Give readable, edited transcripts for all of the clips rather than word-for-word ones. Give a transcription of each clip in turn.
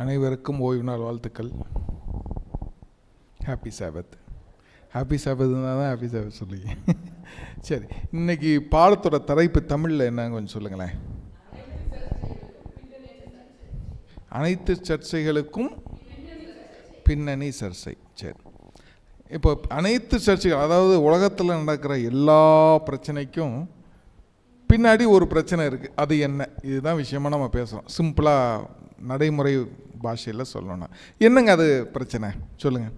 அனைவருக்கும் ஓய்வு நாள் வாழ்த்துக்கள். ஹாப்பி சாபத். ஹாப்பி சாபத்னா தான் ஹாப்பி சாபத் சொல்லி. சரி, இன்னைக்கு பாடத்தோட தலைப்பு தமிழில் என்ன கொஞ்சம் சொல்லுங்களேன். அனைத்து சர்ச்சைகளுக்கும் பின்னணி சர்ச்சை. சரி, இப்போ அனைத்து சர்ச்சைகள், அதாவது உலகத்தில் நடக்கிற எல்லா பிரச்சனைக்கும் பின்னாடி ஒரு பிரச்சனை இருக்குது. அது என்ன? இதுதான் விஷயமாக நம்ம பேசுகிறோம். சிம்பிளாக நடைமுறை பாஷையில் சொல்லணும்னா என்னங்க அது பிரச்சனை சொல்லுங்கள்.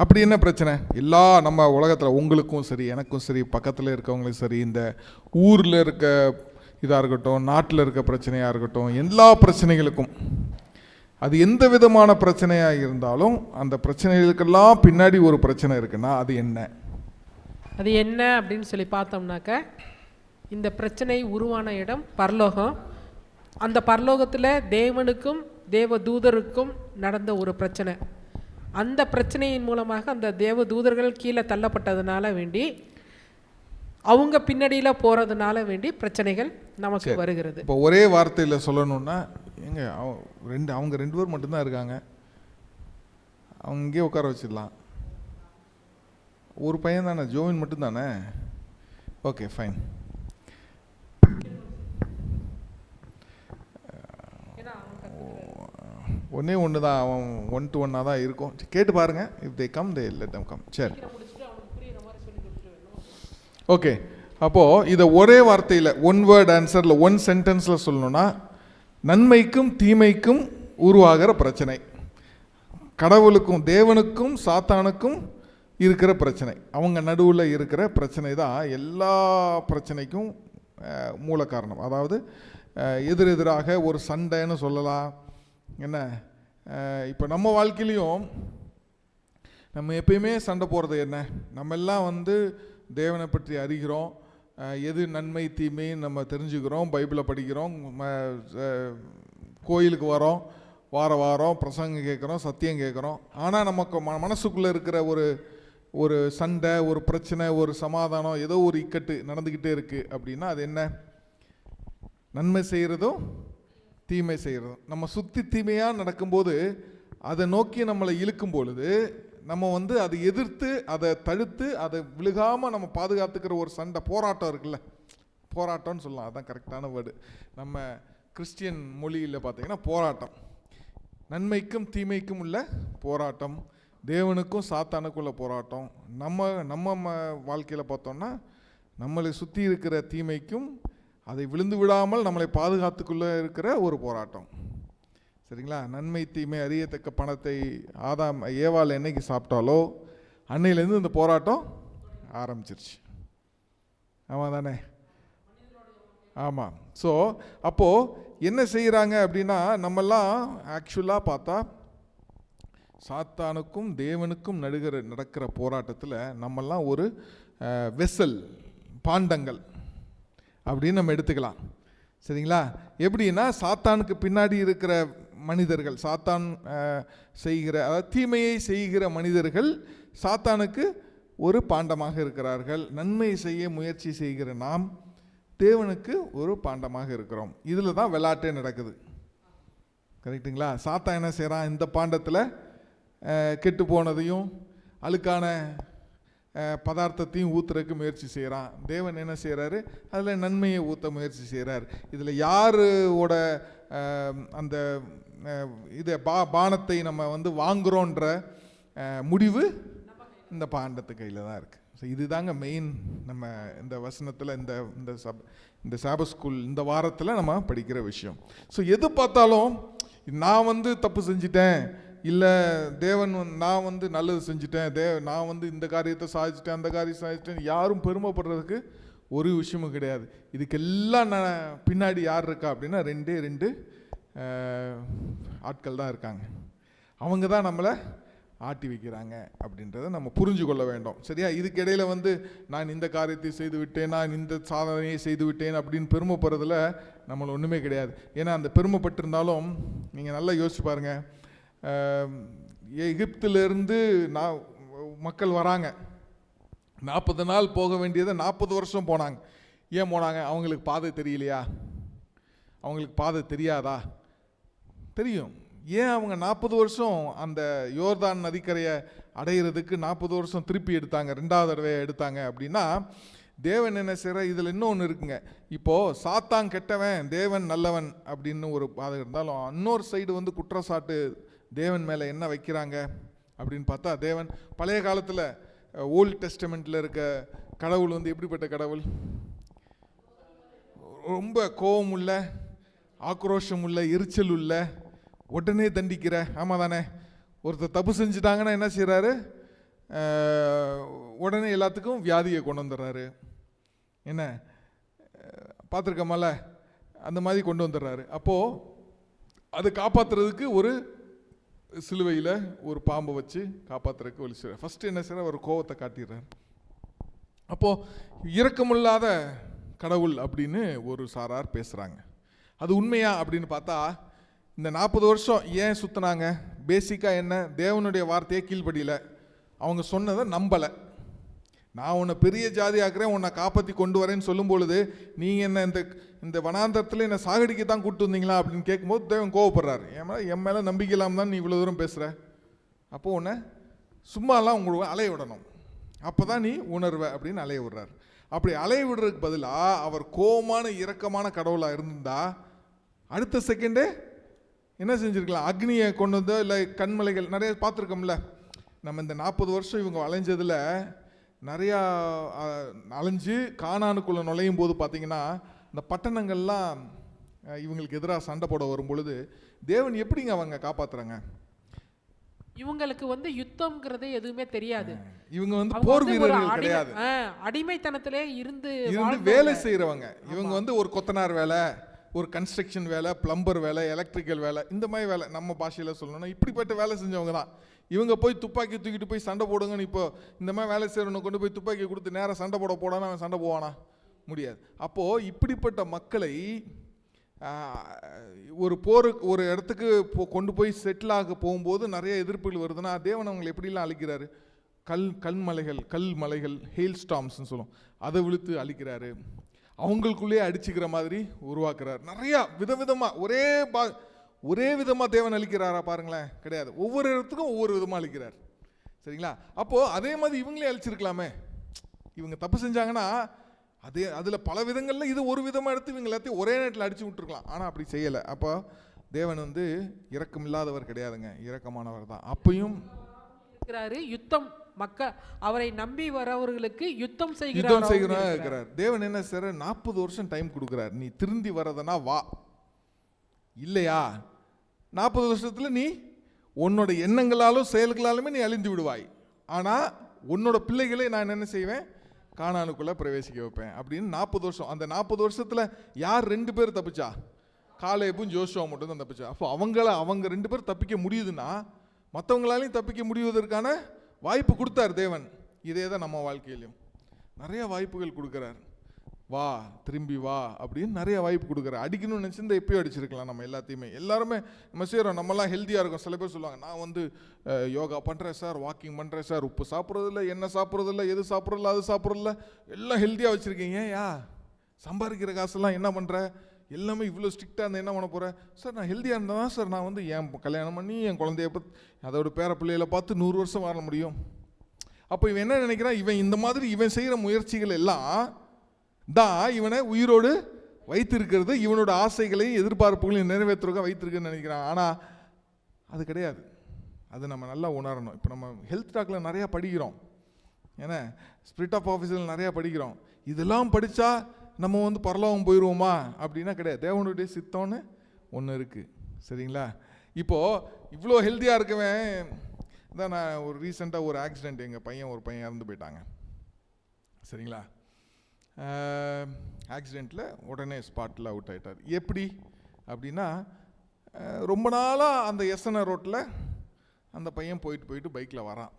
அப்படி என்ன பிரச்சனை? எல்லா நம்ம உலகத்தில் உங்களுக்கும் சரி, எனக்கும் சரி, பக்கத்தில் இருக்கவங்களுக்கும் சரி, இந்த ஊரில் இருக்க இதாக இருக்கட்டும், நாட்டில் இருக்க பிரச்சனையாக இருக்கட்டும், எல்லா பிரச்சனைகளுக்கும் அது எந்த விதமான பிரச்சனையாக இருந்தாலும் அந்த பிரச்சனைகளுக்கெல்லாம் பின்னாடி ஒரு பிரச்சனை இருக்குன்னா அது என்ன? அது என்ன அப்படின்னு சொல்லி பார்த்தோம்னாக்க, இந்த பிரச்சனை உருவான இடம் பரலோகம். அந்த பரலோகத்தில் தேவனுக்கும் தேவ தூதருக்கும் நடந்த ஒரு பிரச்சனை. அந்த பிரச்சனையின் மூலமாக அந்த தேவ தூதர்கள் கீழே தள்ளப்பட்டதுனால வேண்டி, அவங்க பின்னடியில் போகிறதுனால வேண்டி பிரச்சனைகள் நமக்கு வருகிறது. இப்போ ஒரே வார்த்தையில் சொல்லணும்னா, எங்க அவங்க ரெண்டு பேர் மட்டும்தான் இருக்காங்க, அவங்க இங்கே உட்கார வச்சிடலாம். ஒரு பையன் தானே, ஜோவின் மட்டும்தானே. Okay, fine. ஒன்றே ஒன்று தான், அவன் 1 to 1 தான் இருக்கும். கேட்டு பாருங்க. If they come they let them come. சரி, ஓகே. அப்போது இதை ஒரே வார்த்தையில், ஒன் வேர்ட் ஆன்சரில், ஒன் சென்டென்ஸில் சொல்லணும்னா, நன்மைக்கும் தீமைக்கும் உருவாகிற பிரச்சனை, கடவுளுக்கும் தேவனுக்கும் சாத்தானுக்கும் இருக்கிற பிரச்சனை, அவங்க நடுவில் இருக்கிற பிரச்சனை தான் எல்லா பிரச்சனைக்கும் மூல காரணம். அதாவது எதிரெதிராக ஒரு சண்டைன்னு சொல்லலாம். என்ன, இப்போ நம்ம வாழ்க்கையிலையும் நம்ம எப்பயுமே சண்டை போடுறது என்ன? நம்ம எல்லாம் தேவனை பற்றி அறிகிறோம், எது நன்மை தீமை நம்ம தெரிஞ்சுக்கிறோம், பைபிளை படிக்கிறோம், கோயிலுக்கு வரோம், வாரம் பிரசங்கம் கேட்குறோம், சத்தியம் கேட்குறோம். ஆனால் நமக்கு மனசுக்குள்ளே இருக்கிற ஒரு சண்டை, ஒரு பிரச்சனை, ஒரு சமாதானம், ஏதோ ஒரு இக்கட்டு நடந்துக்கிட்டே இருக்குது. அப்படின்னா அது என்ன? நன்மை செய்கிறதும் தீமை செய்கிறதும். நம்ம சுற்றி தீமையாக நடக்கும்போது அதை நோக்கி நம்மளை இழுக்கும் பொழுது நம்ம அதை எதிர்த்து, அதை தடுத்து, அதை விழுகாமல் நம்ம பாதுகாத்துக்கிற ஒரு சண்டை, போராட்டம் இருக்குல்ல, போராட்டம்னு சொல்லலாம், அதுதான் கரெக்டான வேர்டு. நம்ம கிறிஸ்டியன் மொழியில் பார்த்தீங்கன்னா போராட்டம், நன்மைக்கும் தீமைக்கும் உள்ள போராட்டம், தேவனுக்கும் சாத்தானுக்குள்ள போராட்டம். நம்ம வாழ்க்கையில் பார்த்தோம்னா, நம்மளை சுற்றி இருக்கிற தீமைக்கும் அதை விழுந்து விடாமல் நம்மளை பாதுகாத்துக்குள்ளே இருக்கிற ஒரு போராட்டம். சரிங்களா? நன்மை தீமை அறியத்தக்க பணத்தை ஆதாம் ஏவாள் என்னைக்கு சாப்பிட்டாலோ அன்னையிலேருந்து இந்த போராட்டம் ஆரம்பிச்சிருச்சு. ஆமாம் தானே? ஆமாம். ஸோ அப்போது என்ன செய்கிறாங்க அப்படின்னா, நம்மெல்லாம் ஆக்சுவலாக பார்த்தா சாத்தானுக்கும் தேவனுக்கும் நடக்கிற போராட்டத்தில் நம்மெல்லாம் ஒரு வெசல், பாண்டங்கள் அப்படின்னு நம்ம எடுத்துக்கலாம். சரிங்களா? எப்படின்னா, சாத்தானுக்கு பின்னாடி இருக்கிற மனிதர்கள், சாத்தான் செய்கிற, அதாவது தீமையை செய்கிற மனிதர்கள் சாத்தானுக்கு ஒரு பாண்டமாக இருக்கிறார்கள். நன்மை செய்ய முயற்சி செய்கிற நாம் தேவனுக்கு ஒரு பாண்டமாக இருக்கிறோம். இதில் தான் விளையாட்டே நடக்குது. கரெக்டுங்களா? சாத்தான் என்ன செய்கிறான்? இந்த பாண்டத்தில் கெட்டு போனதையும் அழுக்கான பதார்த்தத்தையும் ஊற்றுறதுக்கு முயற்சி செய்கிறான். தேவன் என்ன செய்கிறாரு? அதில் நன்மையை ஊற்ற முயற்சி செய்கிறார். இதில் யாரோட அந்த இதை பானத்தை நம்ம வாங்குகிறோன்ற முடிவு இந்த பாண்டத்து கையில் தான் இருக்குது. ஸோ இதுதாங்க மெயின். நம்ம இந்த வசனத்தில், இந்த சாபத் ஸ்கூல் இந்த வாரத்தில் நம்ம படிக்கிற விஷயம். ஸோ எது பார்த்தாலும் நான் தப்பு செஞ்சிட்டேன், இல்லை தேவன் நான் நல்லது செஞ்சுட்டேன், நான் இந்த காரியத்தை சாதிச்சிட்டேன், அந்த காரியம் சாதிச்சிட்டேன், யாரும் பெருமைப்படுறதுக்கு ஒரு விஷயமும் கிடையாது. இதுக்கெல்லாம் பின்னாடி யார் இருக்கா அப்படின்னா, ரெண்டு ஆட்கள் தான் இருக்காங்க. அவங்க தான் நம்மளை ஆட்டி வைக்கிறாங்க அப்படின்றத நம்ம புரிஞ்சு கொள்ள வேண்டும். சரியா? இதுக்கு இடையில நான் இந்த காரியத்தை செய்து விட்டேன், நான் இந்த சாதனையை செய்து விட்டேன் அப்படின்னு பெருமைப்படுறதுல நம்மளை ஒன்றுமே கிடையாது. ஏன்னா அந்த பெருமைப்பட்டிருந்தாலும் நீங்கள் நல்லா யோசிச்சு பாருங்கள். எகிப்திலிருந்து மக்கள் வராங்க, 40 நாள் போக வேண்டியதை 40 வருஷம் போனாங்க. ஏன் போனாங்க? அவங்களுக்கு பாதை தெரியலையா? அவங்களுக்கு பாதை தெரியாதா? தெரியும். ஏன் அவங்க 40 வருஷம் அந்த யோர்தான் நதிக்கரையை அடையிறதுக்கு 40 வருஷம் திருப்பி எடுத்தாங்க, 2வது தடவை எடுத்தாங்க அப்படின்னா, தேவன் என்ன செய்கிற, இதில் இன்னொன்று இருக்குங்க. இப்போது சாத்தான் கெட்டவன், தேவன் நல்லவன் அப்படின்னு ஒரு பாதை இருந்தாலும், இன்னொரு சைடு வந்து குற்றச்சாட்டு தேவன் மேலே என்ன வைக்கிறாங்க அப்படின்னு பார்த்தா, தேவன் பழைய காலத்தில் ஓல்ட் டெஸ்டமெண்ட்டில் இருக்க கடவுள் வந்து எப்படிப்பட்ட கடவுள்? ரொம்ப கோபம் உள்ள, ஆக்ரோஷம் உள்ள, எரிச்சல் உள்ள, உடனே தண்டிக்கிற. ஆமாம் தானே? ஒருத்தர் தப்பு செஞ்சுட்டாங்கன்னா என்ன செய்கிறாரு? உடனே எல்லாத்துக்கும் வியாதியை கொண்டு வந்துடுறாரு. என்ன பார்த்துருக்கமால, அந்த மாதிரி கொண்டு வந்துடுறாரு. அப்போது அதை காப்பாற்றுறதுக்கு ஒரு சிலுவையில் ஒரு பாம்பை வச்சு காப்பாற்றுறதுக்கு வழி செய்கிறார். ஃபஸ்ட்டு என்ன செய்கிறார்? ஒரு கோவத்தை காட்டிடுறார். அப்போது இரக்கமில்லாத கடவுள் அப்படின்னு ஒரு சாரார் பேசுகிறாங்க. அது உண்மையா அப்படின்னு பார்த்தா, இந்த 40 வருஷம் ஏன் சுற்றினாங்க? பேசிக்காக என்ன? தேவனுடைய வார்த்தையை கீழ்ப்படியில், அவங்க சொன்னதை நம்பலை. நான் உன்னை பெரிய ஜாதி ஆக்குறேன், உன்னை காப்பாற்றி கொண்டு வரேன்னு சொல்லும் பொழுது, நீங்கள் என்ன இந்த வனாந்தரத்தில் என்னை சாகடிக்க தான் கூப்பிட்டு வந்தீங்களா அப்படின்னு கேட்கும்போது தேவன் கோவப்படுறாரு. என் மேலே நம்பிக்கை இல்லாமல் தான் நீ இவ்வளோ தூரம் பேசுகிற. அப்போது உன்னை சும்மாலாம் உங்களுக்கு அலைய விடணும், அப்போ தான் நீ உணர்வ அப்படின்னு அலைய விடுறாரு. அப்படி அலைய விடுறதுக்கு பதிலாக அவர் கோபமான இரக்கமான கடவுளாக இருந்தா அடுத்த செகண்டே என்ன செஞ்சுருக்கலாம்? அக்னியை கொண்டு வந்தோ, இல்லை கண்மலைகள் நிறைய பார்த்துருக்கோம்ல. நம்ம இந்த 40 வருஷம் இவங்க அலைஞ்சதில் நிறையா அலைஞ்சு கானானுக்குள்ளே நுழையும் போது பார்த்தீங்கன்னா, இந்த பட்டணங்கள்லாம் இவங்களுக்கு எதிராக சண்டை போட வரும் பொழுது தேவன் எப்படிங்க அவங்க காப்பாற்றுறாங்க? இவங்களுக்கு வந்து யுத்தம்ங்கிறதே எதுவுமே தெரியாது. இவங்க வந்து போர் வீரர்கள் கிடையாது, அடிமைத்தனத்திலே இருந்து வேலை செய்கிறவங்க. இவங்க வந்து ஒரு கொத்தனார் வேலை, ஒரு கன்ஸ்ட்ரக்ஷன் வேலை, பிளம்பர் வேலை, எலக்ட்ரிக்கல் வேலை, இந்த மாதிரி வேலை, நம்ம பாஷையில் சொல்லணும்னா இப்படிப்பட்ட வேலை செஞ்சவங்க தான். இவங்க போய் துப்பாக்கி தூக்கிட்டு போய் சண்டை போடுங்கன்னு இப்போ இந்த மாதிரி வேலை செய்கிறவனை கொண்டு போய் துப்பாக்கி கொடுத்து நேராக சண்டை போடானா அவன் சண்டை போவானா? முடியாது. அப்போது இப்படிப்பட்ட மக்களை ஒரு போருக்கு ஒரு இடத்துக்கு கொண்டு போய் செட்டில் ஆக போகும்போது நிறைய எதிர்ப்புகள் வருதுன்னா, தேவன் அவங்களை எப்படிலாம் அழிக்கிறாரு? கல் மலைகள் ஹெயில் ஸ்டாம்ஸ்ன்னு சொல்லும், அதை விழுத்து அழிக்கிறாரு. அவங்களுக்குள்ளேயே அடிச்சுக்கிற மாதிரி உருவாக்குறாரு. நிறையா விதவிதமாக ஒரே விதமாக தேவன் அழிக்கிறாரா பாருங்களேன்? கிடையாது. ஒவ்வொரு இடத்துக்கும் ஒவ்வொரு விதமாக அழிக்கிறார். சரிங்களா? அப்போது அதே மாதிரி இவங்களே அழிச்சிருக்கலாமே. இவங்க தப்பு செஞ்சாங்கன்னா அதில் பல விதங்களில் இது ஒரு விதமாக எடுத்து இவங்க எல்லாத்தையும் ஒரே நேரத்தில் அடித்து விட்டுருக்கலாம். ஆனால் அப்படி செய்யலை. அப்போ தேவன் வந்து இரக்கம் இல்லாதவர் கிடையாதுங்க, இரக்கமானவர் தான். அப்பையும் யுத்தம் அவரை நம்பி வரவர்களுக்கு யுத்தம் செய்கிறார். தேவன் என்ன செய்ற? 40 வருஷம் டைம் கொடுக்குறார். நீ திருந்தி வரதுனா வா, இல்லையா 40 வருஷத்துல நீ உன்னோட எண்ணங்களாலும் செயல்களாலுமே நீ அழிந்து விடுவாய். ஆனால் உன்னோட பிள்ளைகளை நான் என்ன செய்வேன்? கானானுக்குள்ளே பிரவேசிக்க வைப்பேன் அப்படின்னு 40 வருஷம். அந்த 40 வருஷத்தில் யார் 2 பேர் தப்பிச்சா? காலேபும் ஜோஷுவா மட்டும் தான் தப்பிச்சா. அப்போ அவங்க 2 பேர் தப்பிக்க முடியுதுன்னா மற்றவங்களாலையும் தப்பிக்க முடிவதற்கான வாய்ப்பு கொடுத்தார் தேவன். இதே தான் நம்ம வாழ்க்கையிலையும் நிறைய வாய்ப்புகள் கொடுக்குறார். வா, திரும்பி வா அப்படின்னு நிறைய வாய்ப்பு கொடுக்குறார். அடிக்கணும்னு நினச்சிருந்தா எப்பயும் அடிச்சிருக்கலாம். நம்ம எல்லாருமே நம்ம செய்கிறோம். நம்மலாம் ஹெல்த்தியாக இருக்கும். சில பேர் சொல்லுவாங்க, நான் வந்து யோகா பண்ணுறேன் சார், வாக்கிங் பண்ணுறேன் சார், உப்பு சாப்பிட்றதில்ல, எண்ணெய் சாப்பிட்றதில்ல, எது சாப்பிட்றதில்ல, அது சாப்பிட்றதில்ல, எல்லாம் ஹெல்த்தியாக வச்சுருக்கீங்க. சம்பாதிக்கிற காசெல்லாம் என்ன பண்ணுற? எல்லாமே இவ்வளோ ஸ்ட்ரிக்டாக இருந்தால் என்ன பண்ண போகிறேன்? சார் நான் ஹெல்த்தியாக இருந்தால் தான் சார் நான் வந்து என் கல்யாணம் பண்ணி என் குழந்தைய அதோட பேர பிள்ளைகளை பார்த்து 100 வருஷம் வாழ முடியும். அப்போ இவன் என்ன நினைக்கிறான்? இவன் இந்த மாதிரி இவன் செய்கிற முயற்சிகள் எல்லாம் தான் இவனை உயிரோடு வைத்திருக்கிறது, இவனோட ஆசைகளையும் எதிர்பார்ப்புகளையும் நிறைவேற்றுறதுக்காக வைத்திருக்குன்னு நினைக்கிறான். ஆனால் அது கிடையாது. அது நம்ம நல்லா உணரணும். இப்போ நம்ம ஹெல்த் டாக்கில் நிறையா படிக்கிறோம், ஏன்னா ஸ்பிரிட் ஆஃப் ஆஃபீஸில் நிறையா படிக்கிறோம். இதெல்லாம் படித்தா நம்ம வந்து பரலோகம் போயிடுவோமா அப்படின்னா கிடையாது. தேவனுடைய சித்தம்னு ஒன்று இருக்குது. சரிங்களா? இப்போது இவ்வளோ ஹெல்த்தியாக இருக்கவன் தான். நான் ஒரு ரீசெண்டாக ஒரு ஆக்சிடெண்ட், எங்கள் ஒரு பையன் இறந்து போயிட்டாங்க. சரிங்களா? ஆக்சிடெண்ட்டில் உடனே ஸ்பாட்டில் அவுட் ஆகிட்டார். எப்படி அப்படின்னா, ரொம்ப நாளாக அந்த எஸ்என்ஆ ரோட்டில் அந்த பையன் போயிட்டு பைக்கில் வரான்.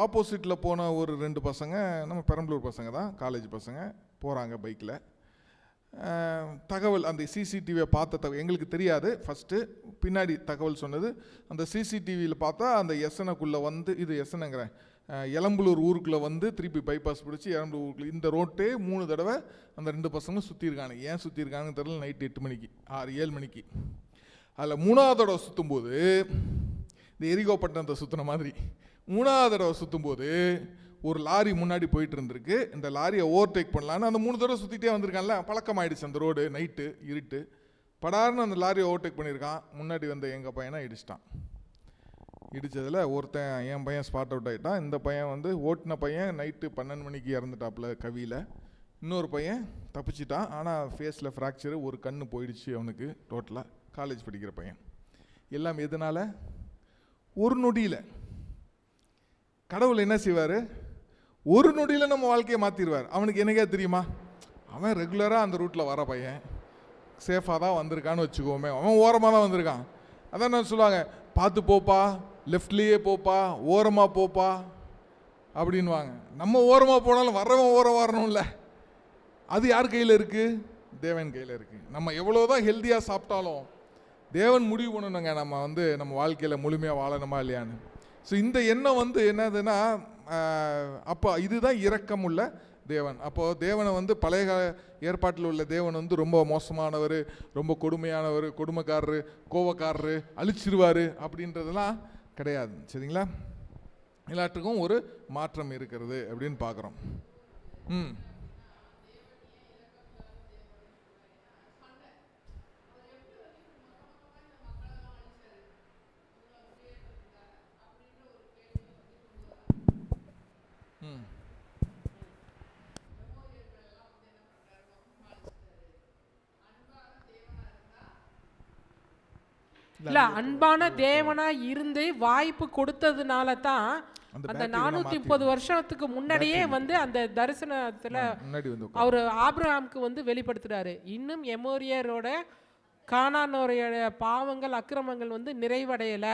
ஆப்போசிட்டில் போன ஒரு 2 பசங்க, நம்ம பெரம்பலூர் பசங்க தான், காலேஜ் பசங்க போகிறாங்க பைக்கில். தகவல், அந்த சிசிடிவியை பார்த்த எங்களுக்கு தெரியாது. ஃபஸ்ட்டு பின்னாடி தகவல் சொன்னது, அந்த சிசிடிவியில் பார்த்தா அந்த எஸ்என்ஐக்குள்ளே வந்து, இது எஸ்என்ஐங்கிறேன், எலம்பலூர் ஊருக்குள்ளே வந்து திருப்பி பைபாஸ் பிடிச்சி எலம்பலூர் ஊருக்குள்ள இந்த ரோட்டே 3 தடவை அந்த 2 பசங்களும் சுற்றிருக்காங்க. ஏன் சுற்றிருக்காங்கன்னு தெரியல. நைட்டு 8 மணிக்கு 7 மணிக்கு. அதில் 3ஆவது தடவை சுற்றும்போது இந்த எரிகோ பட்டணத்தை சுற்றின மாதிரி 3ஆவது தடவை சுற்றும்போது ஒரு லாரி முன்னாடி போயிட்டு இருந்திருக்கு. இந்த லாரியை ஓவர்டேக் பண்ணலான்னு அந்த 3 தடவை சுற்றிட்டே வந்திருக்கான்ல, பழக்கமாயிடுச்சு அந்த ரோடு. நைட்டு இருட்டு படார்னு அந்த லாரியை ஓவர்டேக் பண்ணியிருக்கான். முன்னாடி வந்த எங்கள் பையனை இடிச்சிட்டான். இடித்ததில் ஒருத்தன் என் பையன் ஸ்பாட் அவுட் ஆகிட்டான். இந்த பையன் வந்து ஓட்டின பையன் நைட்டு 12 மணிக்கு இறந்துட்டாப்புல கவியில். இன்னொரு பையன் தப்பிச்சிட்டான். ஆனால் ஃபேஸில் ஃப்ராக்சரு, ஒரு கண்ணு போயிடுச்சு அவனுக்கு டோட்டலாக. காலேஜ் படிக்கிற பையன். எல்லாம் எதனால்? ஒரு நொடியில். கடவுள் என்ன செய்வார்? ஒரு நொடியில் நம்ம வாழ்க்கையை மாற்றிடுவார். அவனுக்கு என்னைக்கா தெரியுமா? அவன் ரெகுலராக அந்த ரூட்டில் வர பையன், சேஃபாக தான் வந்திருக்கான்னு வச்சுக்கோமே. அவன் ஓரமாக தான் வந்திருக்கான். அதான் நான் சொல்லுவாங்க, பார்த்து போப்பா, லெஃப்ட்லேயே போப்பா, ஓரமாக போப்பா அப்படின்வாங்க. நம்ம ஓரமாக போனாலும் வர்றவன் ஓரம் வரணும்ல. அது யார் கையில் இருக்குது? தேவன் கையில் இருக்குது. நம்ம எவ்வளோதான் ஹெல்த்தியாக சாப்பிட்டாலும் தேவன் முடிவு பண்ணணுங்க நம்ம வந்து நம்ம வாழ்க்கையில் முழுமையாக வாழணுமா இல்லையான்னு. ஸோ இந்த எண்ணம் வந்து என்னதுன்னா, அப்போ இதுதான் இரக்கம் உள்ள தேவன். அப்போது தேவனை வந்து பழைய ஏற்பாட்டில் உள்ள தேவன் வந்து ரொம்ப மோசமானவர், ரொம்ப கொடுமையானவர், கொடுமைக்காரரு, கோவக்காரரு, அழிச்சிருவார் அப்படின்றதெல்லாம் கிடையாது. சரிங்களா? எல்லாத்துக்கும் ஒரு மாற்றம் இருக்கிறது அப்படின்னு பார்க்குறோம். இல்ல, அன்பான தேவனா இருந்து வாய்ப்பு கொடுத்ததுனால தான் அந்த 430 வருஷத்துக்கு முன்னாடியே வந்து அந்த தரிசனத்துல அவர் ஆபிரகாமுக்கு வந்து வெளிப்படுத்துறாரு. இன்னும் எமோரியரோட கானானோரோட பாவங்கள் அக்கிரமங்கள் வந்து நிறைவடையல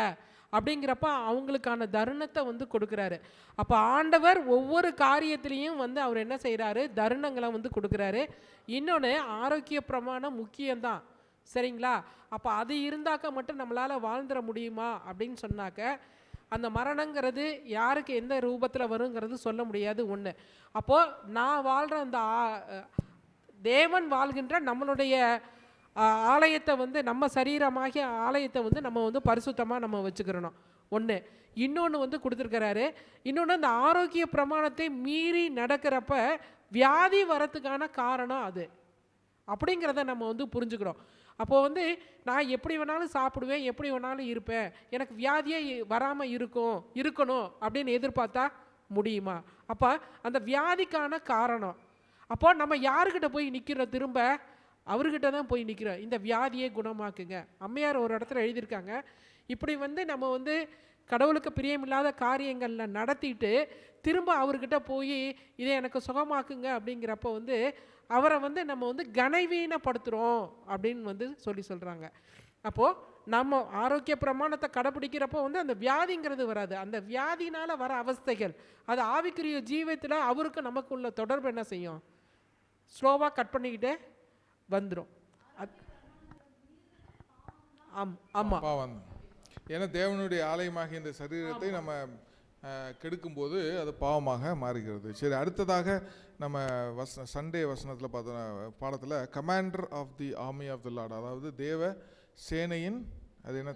அப்படிங்கிறப்ப அவங்களுக்கான தருணத்தை வந்து கொடுக்குறாரு. அப்போ ஆண்டவர் ஒவ்வொரு காரியத்திலையும் வந்து அவர் என்ன செய்கிறாரு? தருணங்களை வந்து கொடுக்குறாரு. இன்னொன்று, ஆரோக்கிய பிரமாணம் முக்கியம்தான். சரிங்களா? அப்போ அது இருந்தாக்க மட்டும் நம்மளால் வாழ்ந்துட முடியுமா அப்படின்னு சொன்னாக்க, அந்த மரணங்கிறது யாருக்கு எந்த ரூபத்தில் வருங்கிறது சொல்ல முடியாது. ஒன்று. அப்போது நான் வாழ்கிற அந்த தேவன் வாழ்கின்ற நம்மளுடைய ஆலயத்தை வந்து, நம்ம சரீரமாகிய ஆலயத்தை வந்து நம்ம வந்து பரிசுத்தமாக நம்ம வச்சுக்கிறணும். ஒன்று. இன்னொன்று வந்து கொடுத்துருக்கிறாரு. இன்னொன்று, அந்த ஆரோக்கிய பிரமாணத்தை மீறி நடக்கிறப்ப வியாதி வரத்துக்கான காரணம் அது அப்படிங்கிறத நம்ம வந்து புரிஞ்சுக்கிறோம். அப்போது வந்து நான் எப்படி வேணாலும் சாப்பிடுவேன், எப்படி வேணாலும் இருப்பேன், எனக்கு வியாதியே வராமல் இருக்கணும் அப்படின்னு எதிர்பார்த்தா முடியுமா? அப்போ அந்த வியாதிக்கான காரணம். அப்போ நம்ம யாருக்கிட்ட போய் நிற்கிறோம்? திரும்ப அவர்கிட்ட தான் போய் நிற்கிறோம். இந்த வியாதியை குணமாக்குங்க. அம்மையார் ஒரு இடத்துல எழுதியிருக்காங்க, இப்படி வந்து நம்ம வந்து கடவுளுக்கு பிரியமில்லாத காரியங்களில் நடத்திட்டு திரும்ப அவர்கிட்ட போய் இதை எனக்கு சுகமாக்குங்க அப்படிங்கிறப்ப வந்து அவரை வந்து நம்ம வந்து கனவீனப்படுத்துகிறோம் அப்படின்னு வந்து சொல்கிறாங்க. அப்போது நம்ம ஆரோக்கிய பிரமாணத்தை கடைப்பிடிக்கிறப்போ வந்து அந்த வியாதிங்கிறது வராது. அந்த வியாதினால் வர அவஸ்தைகள் அது ஆவிக்குரிய ஜீவத்தில் அவருக்கு நமக்குள்ள தொடர்பு என்ன செய்யும்? ஸ்லோவாக கட் பண்ணிக்கிட்டே வந்துடும். ஆமாம். ஏன்னா தேவனுடைய ஆலயமாக இந்த சரீரத்தை நம்ம கெடுக்கும்போது அது பாவமாக மாறுகிறது. சரி, அடுத்ததாக நம்ம சண்டே வசனத்தில் பார்த்தோம் பாடத்தில், commander of the army of the Lord, அதாவது தேவ சேனையின், அது என்ன,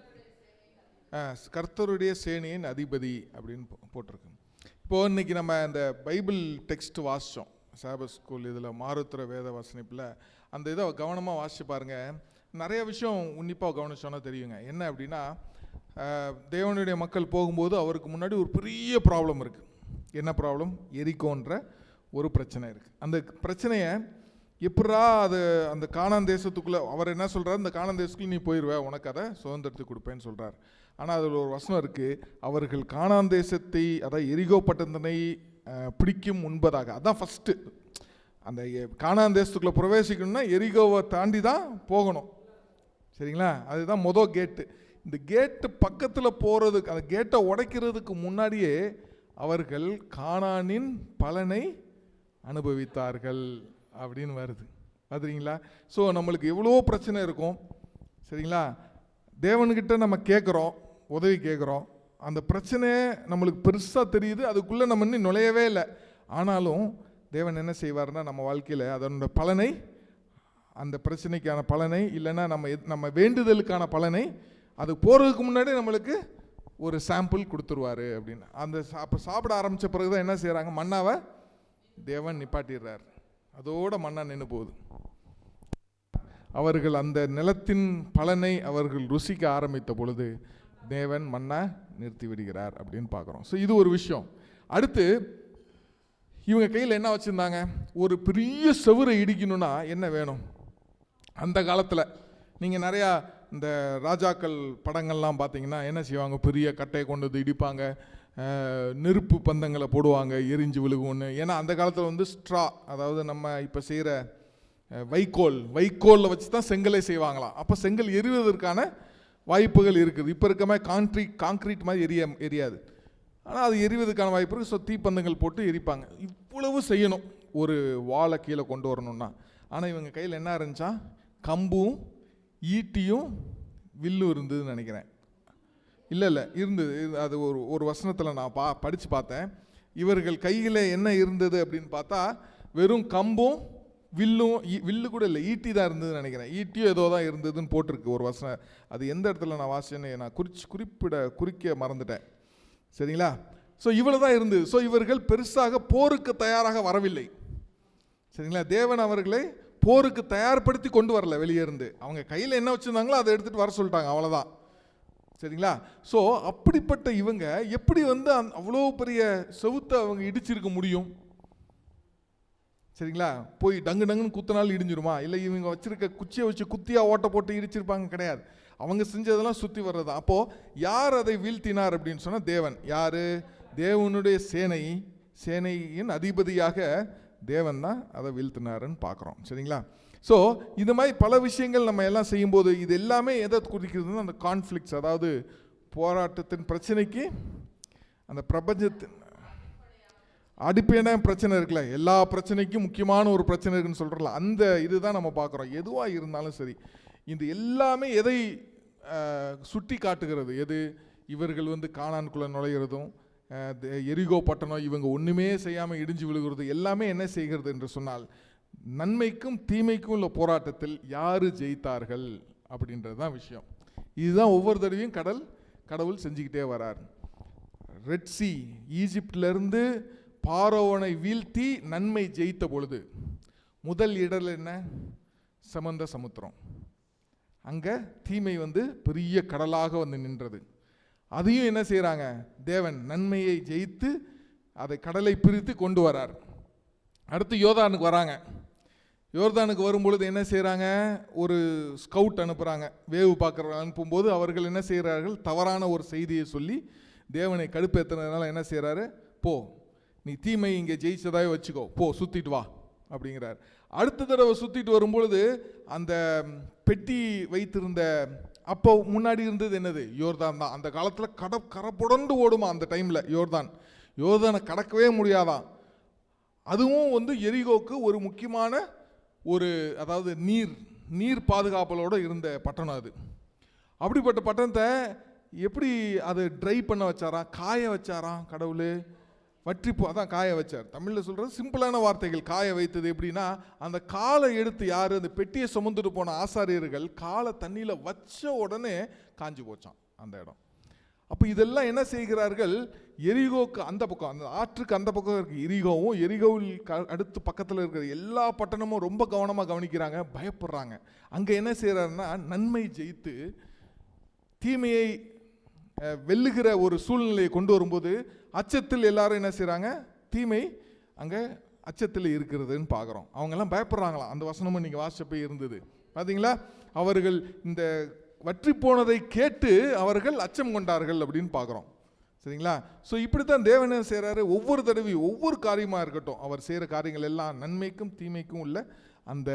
கர்த்தருடைய சேனையின் அதிபதி அப்படின்னு போட்டிருக்கு. இப்போது இன்றைக்கி நம்ம இந்த பைபிள் டெக்ஸ்ட் வாசித்தோம் சாபத் ஸ்கூல் இதில் மாறுத்திர வேத வசனிப்பில். அந்த இதை கவனமாக வாசித்து பாருங்கள். நிறைய விஷயம் உன்னிப்பாக கவனிச்சோன்னா தெரியுங்க. என்ன அப்படின்னா, தேவனுடைய மக்கள் போகும்போது அவருக்கு முன்னாடி ஒரு பெரிய ப்ராப்ளம் இருக்குது. என்ன ப்ராப்ளம்? எரிகோன்ற ஒரு பிரச்சனை இருக்குது. அந்த பிரச்சனையை எப்படா அது அந்த கானான் தேசத்துக்குள்ளே அவர் என்ன சொல்கிறார்? இந்த கானான் தேசத்துக்குள்ளே நீ போயிடுவே, உனக்கு அதை சுதந்திரத்துக்கு கொடுப்பேன்னு சொல்கிறார். ஆனால் அதில் ஒரு வசனம் இருக்குது, அவர்கள் கானான் தேசத்தை, அதாவது எரிகோ பட்டணத்தினை பிடிக்கும் முன்பதாக, அதான் ஃபஸ்ட்டு. அந்த கானான் தேசத்துக்குள்ளே பிரவேசிக்கணும்னா எரிகோவை தாண்டி தான் போகணும். சரிங்களா? அதுதான் மொதல் கேட்டு. இந்த கேட்டு பக்கத்தில் போகிறதுக்கு, அந்த கேட்டை உடைக்கிறதுக்கு முன்னாடியே அவர்கள் கானானின் பலனை அனுபவித்தார்கள் அப்படின்னு வருது. பார்த்துறீங்களா? ஸோ நம்மளுக்கு எவ்வளோ பிரச்சனை இருக்கும். சரிங்களா? தேவன்கிட்ட நம்ம கேட்குறோம், உதவி கேட்குறோம். அந்த பிரச்சனை நம்மளுக்கு பெருசாக தெரியுது, அதுக்குள்ளே நம்ம இன்னும் நுழையவே இல்லை. ஆனாலும் தேவன் என்ன செய்வார்னா நம்ம வாழ்க்கையில் அதனோட பலனை, அந்த பிரச்சனைக்கான பலனை, இல்லைன்னா நம்ம வேண்டுதலுக்கான பலனை அது போகிறதுக்கு முன்னாடி நம்மளுக்கு ஒரு சாம்பிள் கொடுத்துருவார் அப்படின்னு. அப்போ சாப்பிட ஆரம்பித்த பிறகு தான் என்ன செய்கிறாங்க, மன்னாவை தேவன் நிப்பாட்டிடுறார். அதோட மன்னா நின்று போகுது. அவர்கள் அந்த நிலத்தின் பலனை அவர்கள் ருசிக்க ஆரம்பித்த பொழுது தேவன் மன்னா நிறுத்தி விடுகிறார் அப்படின்னு பார்க்குறோம். ஸோ இது ஒரு விஷயம். அடுத்து இவங்க கையில் என்ன வச்சுருந்தாங்க, ஒரு பெரிய செவுரை இடிக்கணும்னா என்ன வேணும்? அந்த காலத்தில் நீங்கள் நிறையா இந்த ராஜாக்கள் படங்கள்லாம் பார்த்தீங்கன்னா என்ன செய்வாங்க, பெரிய கட்டையை கொண்டு வந்து இடிப்பாங்க, நெருப்பு பந்தங்களை போடுவாங்க, எரிஞ்சு விழுகும்னு. ஏன்னா அந்த காலத்தில் வந்து ஸ்ட்ரா, அதாவது நம்ம இப்போ செய்கிற வைக்கோலில் வச்சு தான் செங்கலை செய்வாங்களாம். அப்போ செங்கல் எரிவதற்கான வாய்ப்புகள் இருக்குது. இப்போ இருக்க மாதிரி காங்க்ரீட் மாதிரி எரியாது, ஆனால் அது எரிவதற்கான வாய்ப்பு இருக்குது. ஸோ தீப்பந்தங்கள் போட்டு எரிப்பாங்க. இவ்வளவு செய்யணும் ஒரு வாழை கீழே கொண்டு வரணும்னா. ஆனால் இவங்க கையில் என்ன இருந்துச்சா, கம்பும் ஈட்டியும் வில்லும் இருந்ததுன்னு நினைக்கிறேன். இல்லை இருந்தது. அது ஒரு வசனத்தில் நான் படித்து பார்த்தேன். இவர்கள் கையில் என்ன இருந்தது அப்படின்னு பார்த்தா வெறும் கம்பும் வில்லு கூட இல்லை, ஈட்டி தான் இருந்ததுன்னு நினைக்கிறேன். ஈட்டியும் ஏதோ தான் இருந்ததுன்னு போட்டிருக்கு ஒரு வசனம். அது எந்த இடத்துல நான் வாசிச்சேன்னு நான் குறிக்க மறந்துட்டேன். சரிங்களா? ஸோ இவ்வளோ தான் இருந்தது. ஸோ இவர்கள் பெருசாக போருக்கு தயாராக வரவில்லை. சரிங்களா? தேவன் அவர்களை போருக்கு தயார்படுத்தி கொண்டு வரல வெளியே இருந்து. அவங்க கையில் என்ன வச்சுருந்தாங்களோ அதை எடுத்துகிட்டு வர சொல்லிட்டாங்க, அவ்வளோதான். சரிங்களா? ஸோ அப்படிப்பட்ட இவங்க எப்படி வந்து அவ்வளோ பெரிய செவுத்தை அவங்க இடிச்சிருக்க முடியும்? சரிங்களா? போய் டங்குன்னு குத்தினாலும் இடிஞ்சிருமா? இல்லை இவங்க வச்சிருக்க குச்சியை வச்சு குத்தியாக ஓட்ட போட்டு இடிச்சிருப்பாங்க? கிடையாது. அவங்க செஞ்சதெல்லாம் சுற்றி வர்றது. அப்போது யார் அதை வீழ்த்தினார் அப்படின்னு சொன்னால் தேவன். யார்? தேவனுடைய சேனையின் அதிபதியாக தேவன் தான் அதை வீழ்த்தினாருன்னு பார்க்குறோம். சரிங்களா? ஸோ இது மாதிரி பல விஷயங்கள் நம்ம எல்லாம் செய்யும்போது இது எல்லாமே எதை குறிக்கிறதுனா அந்த கான்ஃப்ளிக்ட்ஸ், அதாவது போராட்டத்தின் பிரச்சனைக்கு அந்த பிரபஞ்சத்தின் அடிப்படையான பிரச்சனை இருக்குல்ல, எல்லா பிரச்சனைக்கும் முக்கியமான ஒரு பிரச்சனை இருக்குன்னு சொல்கிறல, அந்த இதுதான் நம்ம பார்க்குறோம். எதுவாக இருந்தாலும் சரி, இந்த எல்லாமே எதை சுட்டி காட்டுகிறது? எது? இவர்கள் வந்து கானானுக்குள்ளே நுழைகிறதும், எரிகோ பட்டணம் இவங்க ஒன்றுமே செய்யாமல் இடிஞ்சு விழுகிறது, எல்லாமே என்ன செய்கிறது என்று சொன்னால் நன்மைக்கும் தீமைக்கும் உள்ள போராட்டத்தில் யார் ஜெயித்தார்கள் அப்படின்றது தான் விஷயம். இதுதான் ஒவ்வொரு தடவையும் கடவுள் செஞ்சுக்கிட்டே வரார். ரெட் சி, ஈஜிப்டிலிருந்து பாரோவனை வீழ்த்தி நன்மை ஜெயித்த பொழுது முதல் இடல் என்ன? சமந்த சமுத்திரம். அங்கே தீமை வந்து பெரிய கடலாக வந்து நின்றது. அதையும் என்ன செய்கிறாங்க? தேவன் நன்மையை ஜெயித்து அதை கடலை பிரித்து கொண்டு வரார். அடுத்து யோர்தானுக்கு வராங்க. யோர்தானுக்கு வரும்பொழுது என்ன செய்கிறாங்க? ஒரு ஸ்கவுட் அனுப்புகிறாங்க. வேவு பார்க்குற அனுப்பும்போது அவர்கள் என்ன செய்கிறார்கள்? தவறான ஒரு செய்தியை சொல்லி தேவனை கடுப்பேற்றுனதுனால என்ன செய்கிறாரு? போ, நீ தீமை இங்கே ஜெயிச்சதாவே வச்சுக்கோ, போ சுற்றிட்டு வா அப்படிங்கிறார். அடுத்த தடவை சுற்றிட்டு வரும்பொழுது அந்த பெட்டி வைத்திருந்த, அப்போ முன்னாடி இருந்தது என்னது? யோர்தான் தான். அந்த காலத்தில் கரை புடந்து ஓடுமா அந்த டைமில் யோர்தானை கடக்கவே முடியாதான். அதுவும் வந்து எரிகோக்கு ஒரு முக்கியமான அதாவது நீர் பாதுகாப்பலோடு இருந்த பட்டணம் அது. அப்படிப்பட்ட பட்டணத்தை எப்படி அது ட்ரை பண்ண வச்சாராம்? காய வச்சாராம் கடவுள். அதான் காய வச்சார். தமிழில் சொல்கிறது சிம்பிளான வார்த்தைகள். காய வைத்தது எப்படின்னா, அந்த காலை எடுத்து யார் அந்த பெட்டியை சுமந்துட்டு போன ஆசாரியர்கள் காலை தண்ணியில் வச்ச உடனே காஞ்சி போச்சான் அந்த இடம். அப்போ இதெல்லாம் என்ன செய்கிறார்கள்? எரிகோக்கு அந்த பக்கம், அந்த ஆற்றுக்கு அந்த பக்கம் இருக்குது எரிகோவும், எரிகோவில் அடுத்து பக்கத்தில் இருக்கிற எல்லா பட்டணமும் ரொம்ப கவனமாக கவனிக்கிறாங்க, பயப்படுறாங்க. அங்கே என்ன செய்கிறாருன்னா, நன்மை ஜெயித்து தீமையை வெல்லுகிற ஒரு சூழ்நிலையை கொண்டு வரும்போது அச்சத்தில் எல்லாரும் என்ன செய்கிறாங்க? தீமை அங்கே அச்சத்தில் இருக்கிறதுன்னு பார்க்குறோம். அவங்கெல்லாம் பயப்படுறாங்களாம். அந்த வசனமும் நீங்கள் வாசிச்சப்போ இருந்தது பார்த்தீங்களா? அவர்கள் இந்த வற்றி போனதை கேட்டு அவர்கள் அச்சம் கொண்டார்கள் அப்படின்னு பார்க்குறோம். சரிங்களா? ஸோ இப்படி தான் தேவன் என்ன செய்கிறாரு? ஒவ்வொரு தடவையும் ஒவ்வொரு காரியமாக இருக்கட்டும், அவர் செய்கிற காரியங்கள் எல்லாம் நன்மைக்கும் தீமைக்கும் உள்ள அந்த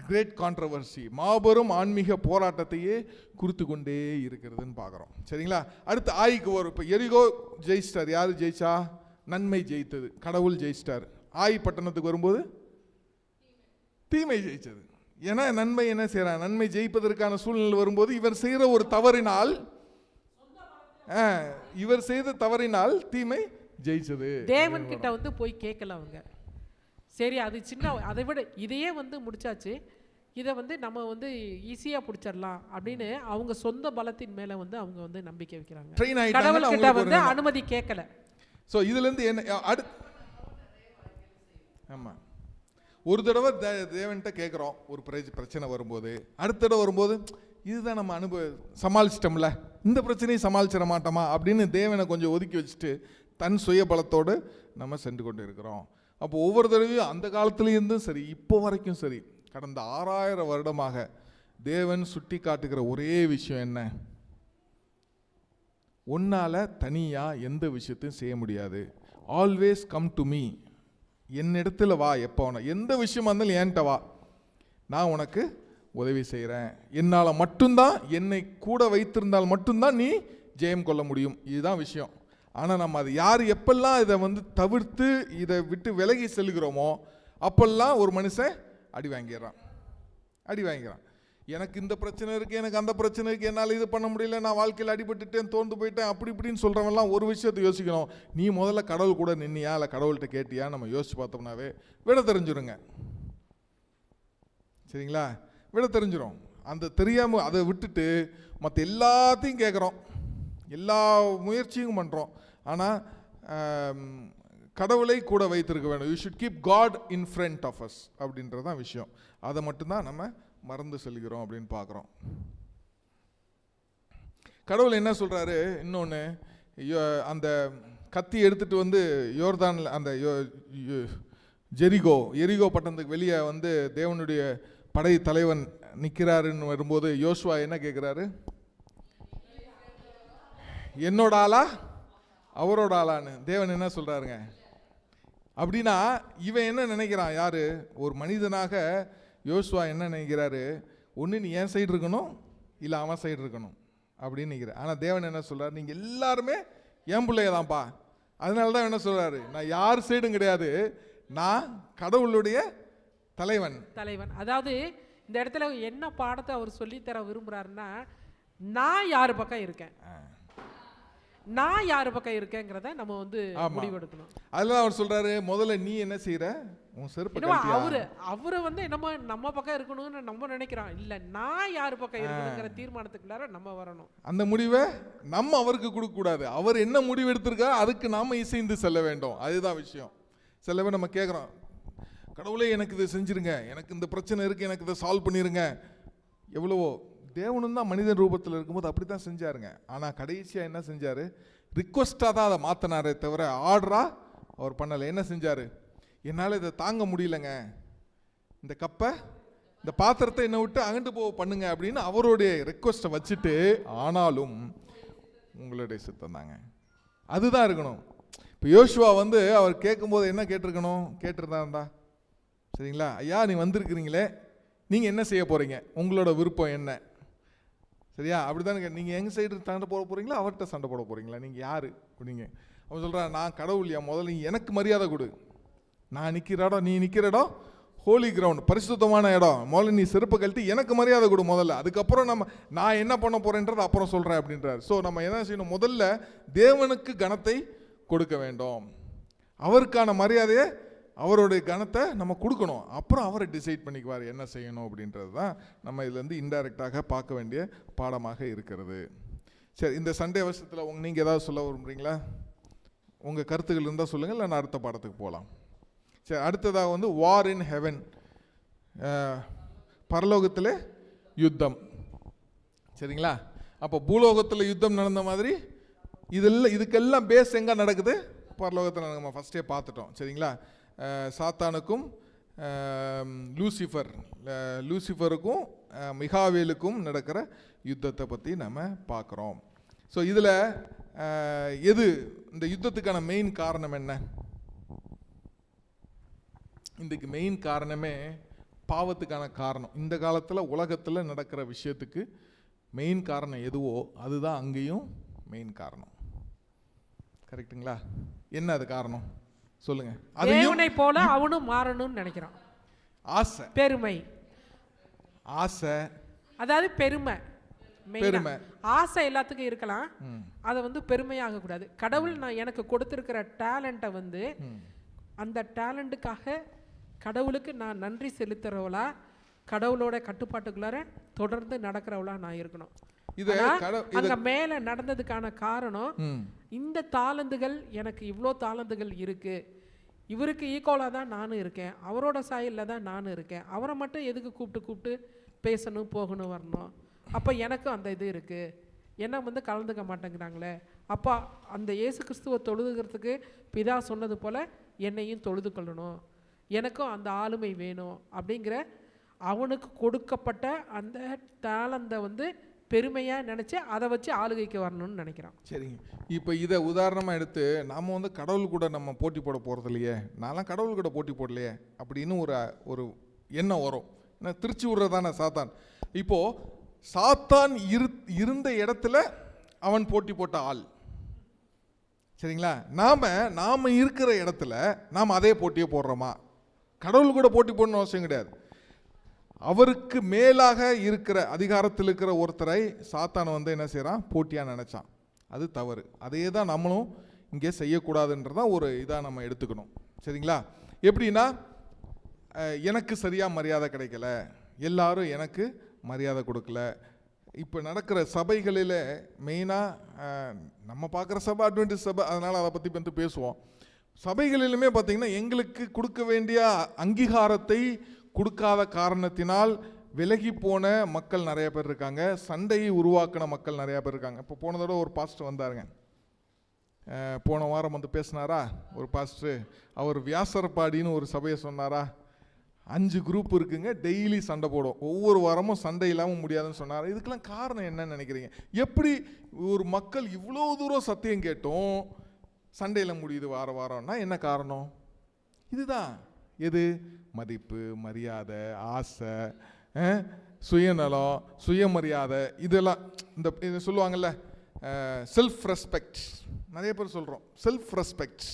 கிரேட் கான்ட்ரவர்சி, மாபெரும் ஆன்மீக போராட்டத்தையே குறித்து கொண்டே இருக்கிறதுன்னு பார்க்குறோம். சரிங்களா? அடுத்து ஆய்க்கு வரும். இப்போ எரிகோ ஜெயிச்சிட்டார். யார் ஜெயிச்சா? நன்மை ஜெயித்தது, கடவுள் ஜெயிச்சிட்டார். ஆய் பட்டணத்துக்கு வரும்போது தீமை ஜெயிச்சது. ஏன்னா நன்மை என்ன செய்கிறார்? நன்மை ஜெயிப்பதற்கான சூழ்நிலை வரும்போது இவர் செய்கிற ஒரு தவறினால் இவர் செய்த தவறினால் தீமை ஜெயிச்சது. தேவன் கிட்ட வந்து போய் கேட்கல அவங்க. சரி அது சின்ன, அதை விட இதையே வந்து முடிச்சாச்சு, இதை வந்து நம்ம வந்து ஈஸியாக பிடிச்சிடலாம் அப்படின்னு அவங்க சொந்த பலத்தின் மேலே வந்து அவங்க வந்து நம்பிக்கை வைக்கிறாங்க. ட்ரெயின் கடவுள்கிட்ட வந்து அனுமதி கேட்கல. ஸோ இதுலேருந்து என்ன ஆமாம், ஒரு தடவை தேவன்கிட்ட கேட்குறோம் ஒரு பிரச்சனை வரும்போது, அடுத்த தடவை வரும்போது இதுதான் நம்ம சமாளிச்சிட்டோம்ல, இந்த பிரச்சனையை சமாளிச்சிட மாட்டோமா அப்படின்னு தேவனை கொஞ்சம் ஒதுக்கி வச்சுட்டு தன் சுய பலத்தோடு நம்ம சென்று கொண்டு இருக்கிறோம். அப்போ ஒவ்வொரு தடவையும் அந்த காலத்துலேருந்தும் சரி இப்போ வரைக்கும் சரி கடந்த 6000 வருடமாக தேவன் சுட்டி காட்டுகிற ஒரே விஷயம் என்ன, உன்னால் தனியாக எந்த விஷயத்தையும் செய்ய முடியாது. ஆல்வேஸ் கம் டு மீ, என்னிடத்துல வா, எப்போ எந்த விஷயமா இருந்தாலும் என்கிட்ட வா, நான் உனக்கு உதவி செய்கிறேன். என்னால் மட்டும்தான், என்னை கூட வைத்திருந்தால் மட்டும்தான் நீ ஜெயம் கொள்ள முடியும். இதுதான் விஷயம். ஆனால் நம்ம அது யார் எப்பெல்லாம் இதை வந்து தவிர்த்து இதை விட்டு விலகி செல்கிறோமோ அப்பெல்லாம் ஒரு மனுஷன் அடி வாங்கிறான். எனக்கு இந்த பிரச்சனை இருக்குது, எனக்கு அந்த பிரச்சனை இருக்குது, என்னால் இது பண்ண முடியல, நான் வாழ்க்கையில் அடிபட்டுட்டேன், தோர்ந்து போயிட்டேன், அப்படி இப்படின்னு சொல்கிறவங்கலாம் ஒரு விஷயத்தை யோசிக்கணும். நீ முதல்ல கடவுள் கூட நின்னியா இல்லை கடவுள்கிட்ட கேட்டியா? நம்ம யோசிச்சு பார்த்தோம்னாவே விட தெரிஞ்சிருங்க. சரிங்களா? விட தெரிஞ்சிடும். அந்த தெரியாமல் அதை விட்டுட்டு மற்ற எல்லாத்தையும் கேட்குறோம், எல்லா முயற்சியும் பண்ணுறோம். ஆனால் கடவுளை கூட வைத்திருக்க வேண்டும். You should keep God in front of us அப்படின்றது தான் விஷயம். அதை மட்டும்தான் நம்ம மறந்து செல்கிறோம் அப்படின்னு பார்க்குறோம். கடவுள் என்ன சொல்கிறாரு இன்னொன்று, அந்த கத்தி எடுத்துகிட்டு வந்து யோர்தானில் அந்த எரிகோ பட்டணத்துக்கு வெளியே வந்து தேவனுடைய படை தலைவன் நிற்கிறாருன்னு வரும்போது யோசுவா என்ன கேட்குறாரு, என்னோட ஆளா அவரோட ஆளான்னு தேவன் என்ன சொல்கிறாருங்க. அப்படின்னா இவன் என்ன நினைக்கிறான், யார் ஒரு மனிதனாக யோசுவா என்ன நினைக்கிறாரு, ஒன்று நீ என் சைடு இருக்கணும் இல்லை அவன் சைடு இருக்கணும் அப்படின்னு நினைக்கிறேன். ஆனால் தேவன் என்ன சொல்கிறார், நீங்கள் எல்லாருமே என் பிள்ளைய தான்ப்பா. அதனால தான் என்ன சொல்கிறாரு, நான் யார் சைடும் கிடையாது, நான் கடவுளுடைய தலைவன். அதாவது இந்த இடத்துல என்ன பாடத்தை அவர் சொல்லித்தர விரும்புகிறாருன்னா, நான் யார் பக்கம் இருக்கேன், நான் யார் பக்கம் இருக்கேங்கிறத நம்ம வந்து முடிவெடுக்கணும். அதெல்லாம் அவர் சொல்றாரு, முதல்ல நீ என்ன செய்யற, உன் செருப்பு கழட்டியா. அவரு வந்து நம்ம பக்கம் இருக்கணும்னு நம்ம நினைக்கிறோம், இல்ல நான் யார் பக்கம் இருக்கணுங்கிற தீர்மானத்துக்குள்ளார நம்ம வரணும். அந்த முடிவை நம்ம அவருக்கு கொடுக்க கூடாது. அவர் என்ன முடிவு எடுத்திருக்கா அதுக்கு நாம இசைந்து செல்ல வேண்டும். அதுதான் விஷயம். சில பேர் நம்ம கேட்குறோம், கடவுளே எனக்கு இதை செஞ்சிருங்க, எனக்கு இந்த பிரச்சனை இருக்கு, எனக்கு இதை சால்வ் பண்ணிருங்க. எவ்வளவோ தேவனும் தான் மனிதன் ரூபத்தில் இருக்கும்போது அப்படி தான் செஞ்சாருங்க. ஆனால் கடைசியாக என்ன செஞ்சார், ரிக்வஸ்டாக தான் அதை மாற்றினாரே தவிர ஆர்டராக அவர் பண்ணலை. என்ன செஞ்சார், என்னால் இதை தாங்க முடியலங்க, இந்த கப்பை இந்த பாத்திரத்தை என்னை விட்டு அகண்டு போக பண்ணுங்க அப்படின்னு அவருடைய ரிக்வஸ்ட்டை வச்சுட்டு, ஆனாலும் உங்களுடைய சித்தம் தாங்க அதுதான் இருக்கணும். இப்போ யோசுவா வந்து அவர் கேட்கும்போது என்ன கேட்டிருக்கணும், கேட்டிருந்தாருந்தா சரிங்களா, ஐயா நீ வந்திருக்கிறீங்களே, நீங்கள் என்ன செய்ய போகிறீங்க, உங்களோட விருப்பம் என்ன, சரியா? அப்படி தானே, நீங்கள் எங்கள் சைடு சண்டை போட போகிறீங்களா அவர்கிட்ட சண்டை போட போகிறீங்களா, நீங்கள் யார் அப்படிங்க. அவன் சொல்கிறான், நான் கடவுள், என் முதல்ல நீ எனக்கு மரியாதை கொடு, நான் நிற்கிற இடம், நீ நிற்கிற இடம் ஹோலி கிரவுண்ட், பரிசுத்தமான இடம், முதல்ல நீ செருப்பை கழட்டி எனக்கு மரியாதை கொடு முதல்ல, அதுக்கப்புறம் நான் என்ன பண்ண போகிறேன்றது அப்புறம் சொல்கிறேன் அப்படின்றார். ஸோ நம்ம என்ன செய்யணும், முதல்ல தேவனுக்கு கனத்தை கொடுக்க வேண்டும், அவருக்கான மரியாதையை அவருடைய கனத்தை நம்ம கொடுக்கணும், அப்புறம் அவரை டிசைட் பண்ணிக்குவார் என்ன செய்யணும் அப்படின்றது தான் நம்ம இதுலேருந்து இன்டைரக்டாக பார்க்க வேண்டிய பாடமாக இருக்கிறது. சரி, இந்த சண்டே வருஷத்தில் நீங்கள் ஏதாவது சொல்ல விரும்புகிறீங்களா? உங்கள் கருத்துக்கள் இருந்தால் சொல்லுங்கள், இல்லை நான் அடுத்த பாடத்துக்கு போகலாம். சரி, அடுத்ததாக வந்து வார் இன் ஹெவன், பரலோகத்தில் யுத்தம். சரிங்களா? அப்போ பூலோகத்தில் யுத்தம் நடந்த மாதிரி இதுக்கெல்லாம் பேஸ் எங்கே நடக்குது, பரலோகத்தில் நம்ம ஃபஸ்ட்டே பார்த்துட்டோம். சரிங்களா? சாத்தானுக்கும் லூசிஃபருக்கும் மிகாவேலுக்கும் நடக்கிற யுத்தத்தை பற்றி நம்ம பார்க்குறோம். ஸோ இதில் எது இந்த யுத்தத்துக்கான மெயின் காரணம் என்ன? இதுக்கு மெயின் காரணமே பாவத்துக்கான காரணம். இந்த காலத்தில் உலகத்தில் நடக்கிற விஷயத்துக்கு மெயின் காரணம் எதுவோ அதுதான் அங்கேயும் மெயின் காரணம். கரெக்டுங்களா? என்ன அது காரணம் சொல்லுங்க. தேவனை போல அவனும் மாறணும்னு நினைக்கிறான். ஆசை, பெருமை, ஆசை, அதாவது பெருமை. பெருமை. ஆசை எல்லாத்துக்கும் இருக்கலாம், அதை வந்து பெருமையாக கூடாது. கடவுள் நான் எனக்கு கொடுத்திருக்கிற டேலண்ட்டை வந்து அந்த டேலண்ட்டுக்காக கடவுளுக்கு நான் நன்றி செலுத்துறவளா, கடவுளோட கட்டுப்பாட்டுக்குள்ளார தொடர்ந்து நடக்கிறவளா நான் இருக்கணும். அங்க மேல நடந்ததுக்கான காரணம், இந்த தாளந்துகள் எனக்கு இவ்வளோ தாளந்துகள் இருக்கு, இவருக்கு ஈக்குவலாக தான் நானும் இருக்கேன், அவரோட சாயலில் தான் நானும் இருக்கேன், அவரை மட்டும் எதுக்கு கூப்பிட்டு பேசணும் போகணும் வரணும், அப்போ எனக்கும் அந்த இது இருக்குது, என்ன வந்து கலந்துக்க மாட்டேங்கிறாங்களே, அப்போ அந்த இயேசு கிறிஸ்துவை தொழுதுகிறதுக்கு பிதா சொன்னது போல் என்னையும் தொழுது கொள்ளணும், எனக்கும் அந்த ஆளுமை வேணும் அப்படிங்கிற அவனுக்கு கொடுக்கப்பட்ட அந்த தாளந்தை வந்து பெருமையாக நினச்சி அதை வச்சு ஆளுகைக்கு வரணும்னு நினைக்கிறான். சரிங்க, இப்போ இதை உதாரணமாக எடுத்து நாம் வந்து கடவுள் கூட நம்ம போட்டி போட போகிறது இல்லையே, நான்லாம் கடவுள் கூட போட்டி போடலையே அப்படின்னு ஒரு எண்ணம் வரும். ஏன்னா திருச்சி விடுறதான சாத்தான். இப்போது சாத்தான் இருந்த இடத்துல அவன் போட்டி போட்ட ஆள், சரிங்களா? நாம் இருக்கிற இடத்துல நாம் அதே போட்டியை போடுறோமா? கடவுள் கூட போட்டி போடணும்னு அவசியம் கிடையாது. அவருக்கு மேலாக இருக்கிற அதிகாரத்தில் இருக்கிற ஒருத்தரை சாத்தான் வந்து என்ன செய்கிறான், போட்டியாக நினச்சான். அது தவறு. அதே தான் நம்மளும் இங்கே செய்யக்கூடாதுன்றதான் ஒரு இதாக நம்ம எடுத்துக்கணும், சரிங்களா? எப்படின்னா, எனக்கு சரியாக மரியாதை கிடைக்கல, எல்லாரும் எனக்கு மரியாதை கொடுக்கல. இப்போ நடக்கிற சபைகளில் மெயினாக நம்ம பார்க்குற சபை அட்வென்டிஸ்ட் சபை, அதனால் அதை பற்றி வந்து பேசுவோம். சபைகளிலுமே பார்த்திங்கன்னா எங்களுக்கு கொடுக்க வேண்டிய அங்கீகாரத்தை கொடுக்காத காரணத்தினால் விலகி போன மக்கள் நிறைய பேர் இருக்காங்க, சண்டையை உருவாக்கின மக்கள் நிறையா பேர் இருக்காங்க. இப்போ போன தடவை ஒரு பாஸ்டர் வந்தாருங்க, போன வாரம் வந்து பேசினாரா ஒரு பாஸ்டர், அவர் வியாசரப்பாடின்னு ஒரு சபையை சொன்னாரா, 5 குரூப் இருக்குங்க, டெய்லி சண்டை போடும், ஒவ்வொரு வாரமும் சண்டை இல்லாமல் முடியாதுன்னு சொன்னார். இதுக்கெல்லாம் காரணம் என்னன்னு நினைக்கிறீங்க? எப்படி ஒரு மக்கள் இவ்வளோ தூரம் சத்தியம் கேட்டும் சண்டையில் முடியுது வாரம்னா என்ன காரணம்? இதுதான். எது? மதிப்பு, மரியாதை, ஆசை, சுயநலம், சுயமரியாதை, இதெல்லாம் இந்த சொல்லுவாங்கல்ல செல்ஃப் ரெஸ்பெக்ட். நிறைய பேர் சொல்கிறோம் செல்ஃப் ரெஸ்பெக்ட்,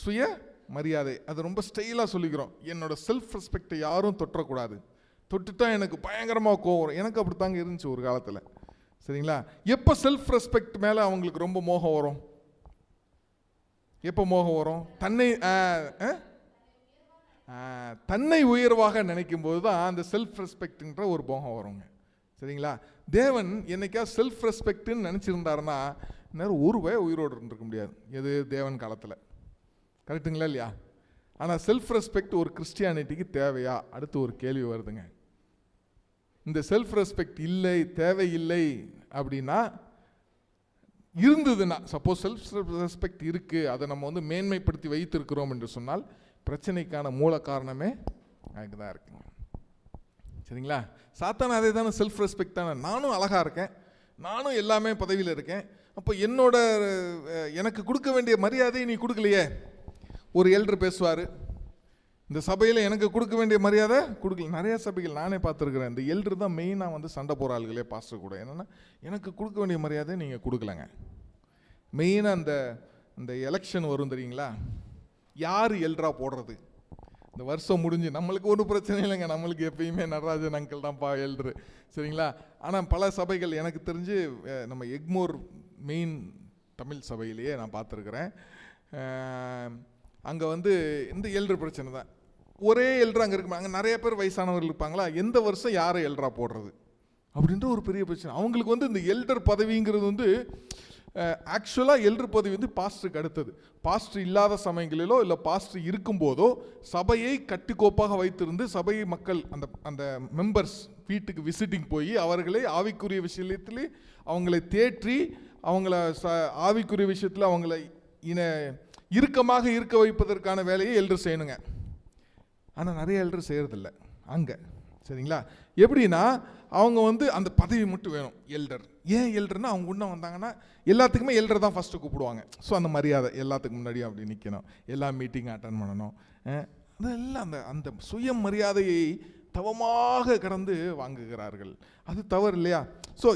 சுய மரியாதை. அது ரொம்ப ஸ்டைலாக சொல்லிக்கிறோம். என்னோட செல்ஃப் ரெஸ்பெக்டை யாரும் தொட்டக்கூடாது, தொட்டுட்டா எனக்கு பயங்கரமாக கோவம் வரும். எனக்கு அப்படித்தாங்க இருந்துச்சு ஒரு காலத்தில், சரிங்களா? எப்போ செல்ஃப் ரெஸ்பெக்ட் மேலே அவங்களுக்கு ரொம்ப மோகம் வரும்? எப்போ மோகம் வரும்? தன்னை உயர்வாக நினைக்கும் போது தான் அந்த செல்ஃப் ரெஸ்பெக்ட்ன்ற ஒரு மோகம் வருங்க, சரிங்களா? தேவன் என்னைக்கா செல்ஃப் ரெஸ்பெக்ட்னு நினச்சிருந்தாருன்னா நேரம் ஒரு வய உயிரோடு இருந்திருக்க முடியாது. எது? தேவன் காலத்தில். கரெக்டுங்களா இல்லையா? ஆனால் செல்ஃப் ரெஸ்பெக்ட் ஒரு கிறிஸ்டியானிட்டிக்கு தேவையா? அடுத்து ஒரு கேள்வி வருதுங்க. இந்த செல்ஃப் ரெஸ்பெக்ட் இல்லை, தேவையில்லை அப்படின்னா, இருந்ததுன்னா, சப்போஸ் செல்ஃப் ரெஸ்பெக்ட் இருக்குது, அதை நம்ம வந்து மேன்மைப்படுத்தி வைத்திருக்கிறோம் என்று சொன்னால் பிரச்சனைக்கான மூல காரணமே அதுக்கு தான் இருக்குங்க, சரிங்களா? சாத்தான் அதே தானே, செல்ஃப் ரெஸ்பெக்ட் தானே. நானும் அழகாக இருக்கேன், நானும் எல்லாமே பதவியில் இருக்கேன், அப்போ எனக்கு கொடுக்க வேண்டிய மரியாதையை நீ கொடுக்கலையே. ஒரு எல்டர் பேசுவார், இந்த சபையில் எனக்கு கொடுக்க வேண்டிய மரியாதை கொடுக்கல. நிறைய சபைகள் நானே பார்த்துருக்குறேன், இந்த எல்டர் தான் மெயினாக வந்து சண்டை போகிற ஆளுகளே பாஸ்டர் கூட. என்னென்னா, எனக்கு கொடுக்க வேண்டிய மரியாதை நீங்கள் கொடுக்கலங்க. மெயினாக இந்த எலெக்ஷன் வரும் தெரியுங்களா, யார் எல்டராக போடுறது? இந்த வருஷம் முடிஞ்சு நம்மளுக்கு ஒன்றும் பிரச்சனை இல்லைங்க, நம்மளுக்கு எப்பயுமே நடராஜன் அங்கிள் தான்ப்பா எல்டரு, சரிங்களா? ஆனால் பல சபைகள் எனக்கு தெரிஞ்சு நம்ம எக்மோர் மெயின் தமிழ் சபையிலேயே நான் பார்த்துருக்குறேன். அங்கே வந்து இந்த எல்டர் பிரச்சனை தான். ஒரே எல்டர் அங்கே இருக்கு, அங்கே நிறைய பேர் வயசானவர்கள் இருப்பாங்களா, எந்த வருஷம் யாரை எல்டராக போடுறது அப்படின்ற ஒரு பெரிய பிரச்சனை. அவங்களுக்கு வந்து இந்த எல்டர் பதவிங்கிறது வந்து ஆக்சுவலாக எல்டர் பதவி வந்து பாஸ்டருக்கு அடுத்தது. பாஸ்டர் இல்லாத சமயங்களிலோ இல்லை பாஸ்டர் இருக்கும்போதோ சபையை கட்டுக்கோப்பாக வைத்திருந்து சபை மக்கள் அந்த மெம்பர்ஸ் வீட்டுக்கு விசிட்டிங் போய் அவர்களை ஆவிக்குரிய விஷயத்திலே அவங்களை தேற்றி அவங்கள ஆவிக்குரிய விஷயத்தில் அவங்கள இறுக்கமாக இருக்க வைப்பதற்கான வேலையை எல்டர் செய்யணுங்க. ஆனால் நிறைய எல்டர் செய்கிறதில்ல அங்கே, சரிங்களா? எப்படின்னா, அவங்க வந்து அந்த பதவி மட்டும் வேணும் எல்டர். ஏன் எல்டர்னா, அவங்க உன்ன வந்தாங்கன்னா எல்லாத்துக்குமே எல்டர் தான் ஃபஸ்ட்டு கூப்பிடுவாங்க. ஸோ அந்த மரியாதை எல்லாத்துக்கு முன்னாடியும் அப்படி நிற்கணும், எல்லா மீட்டிங் அட்டன் பண்ணணும். அதெல்லாம் அந்த சுய மரியாதையை தவமாக கடந்து வாங்குகிறார்கள். அது தவறு இல்லையா? ஸோ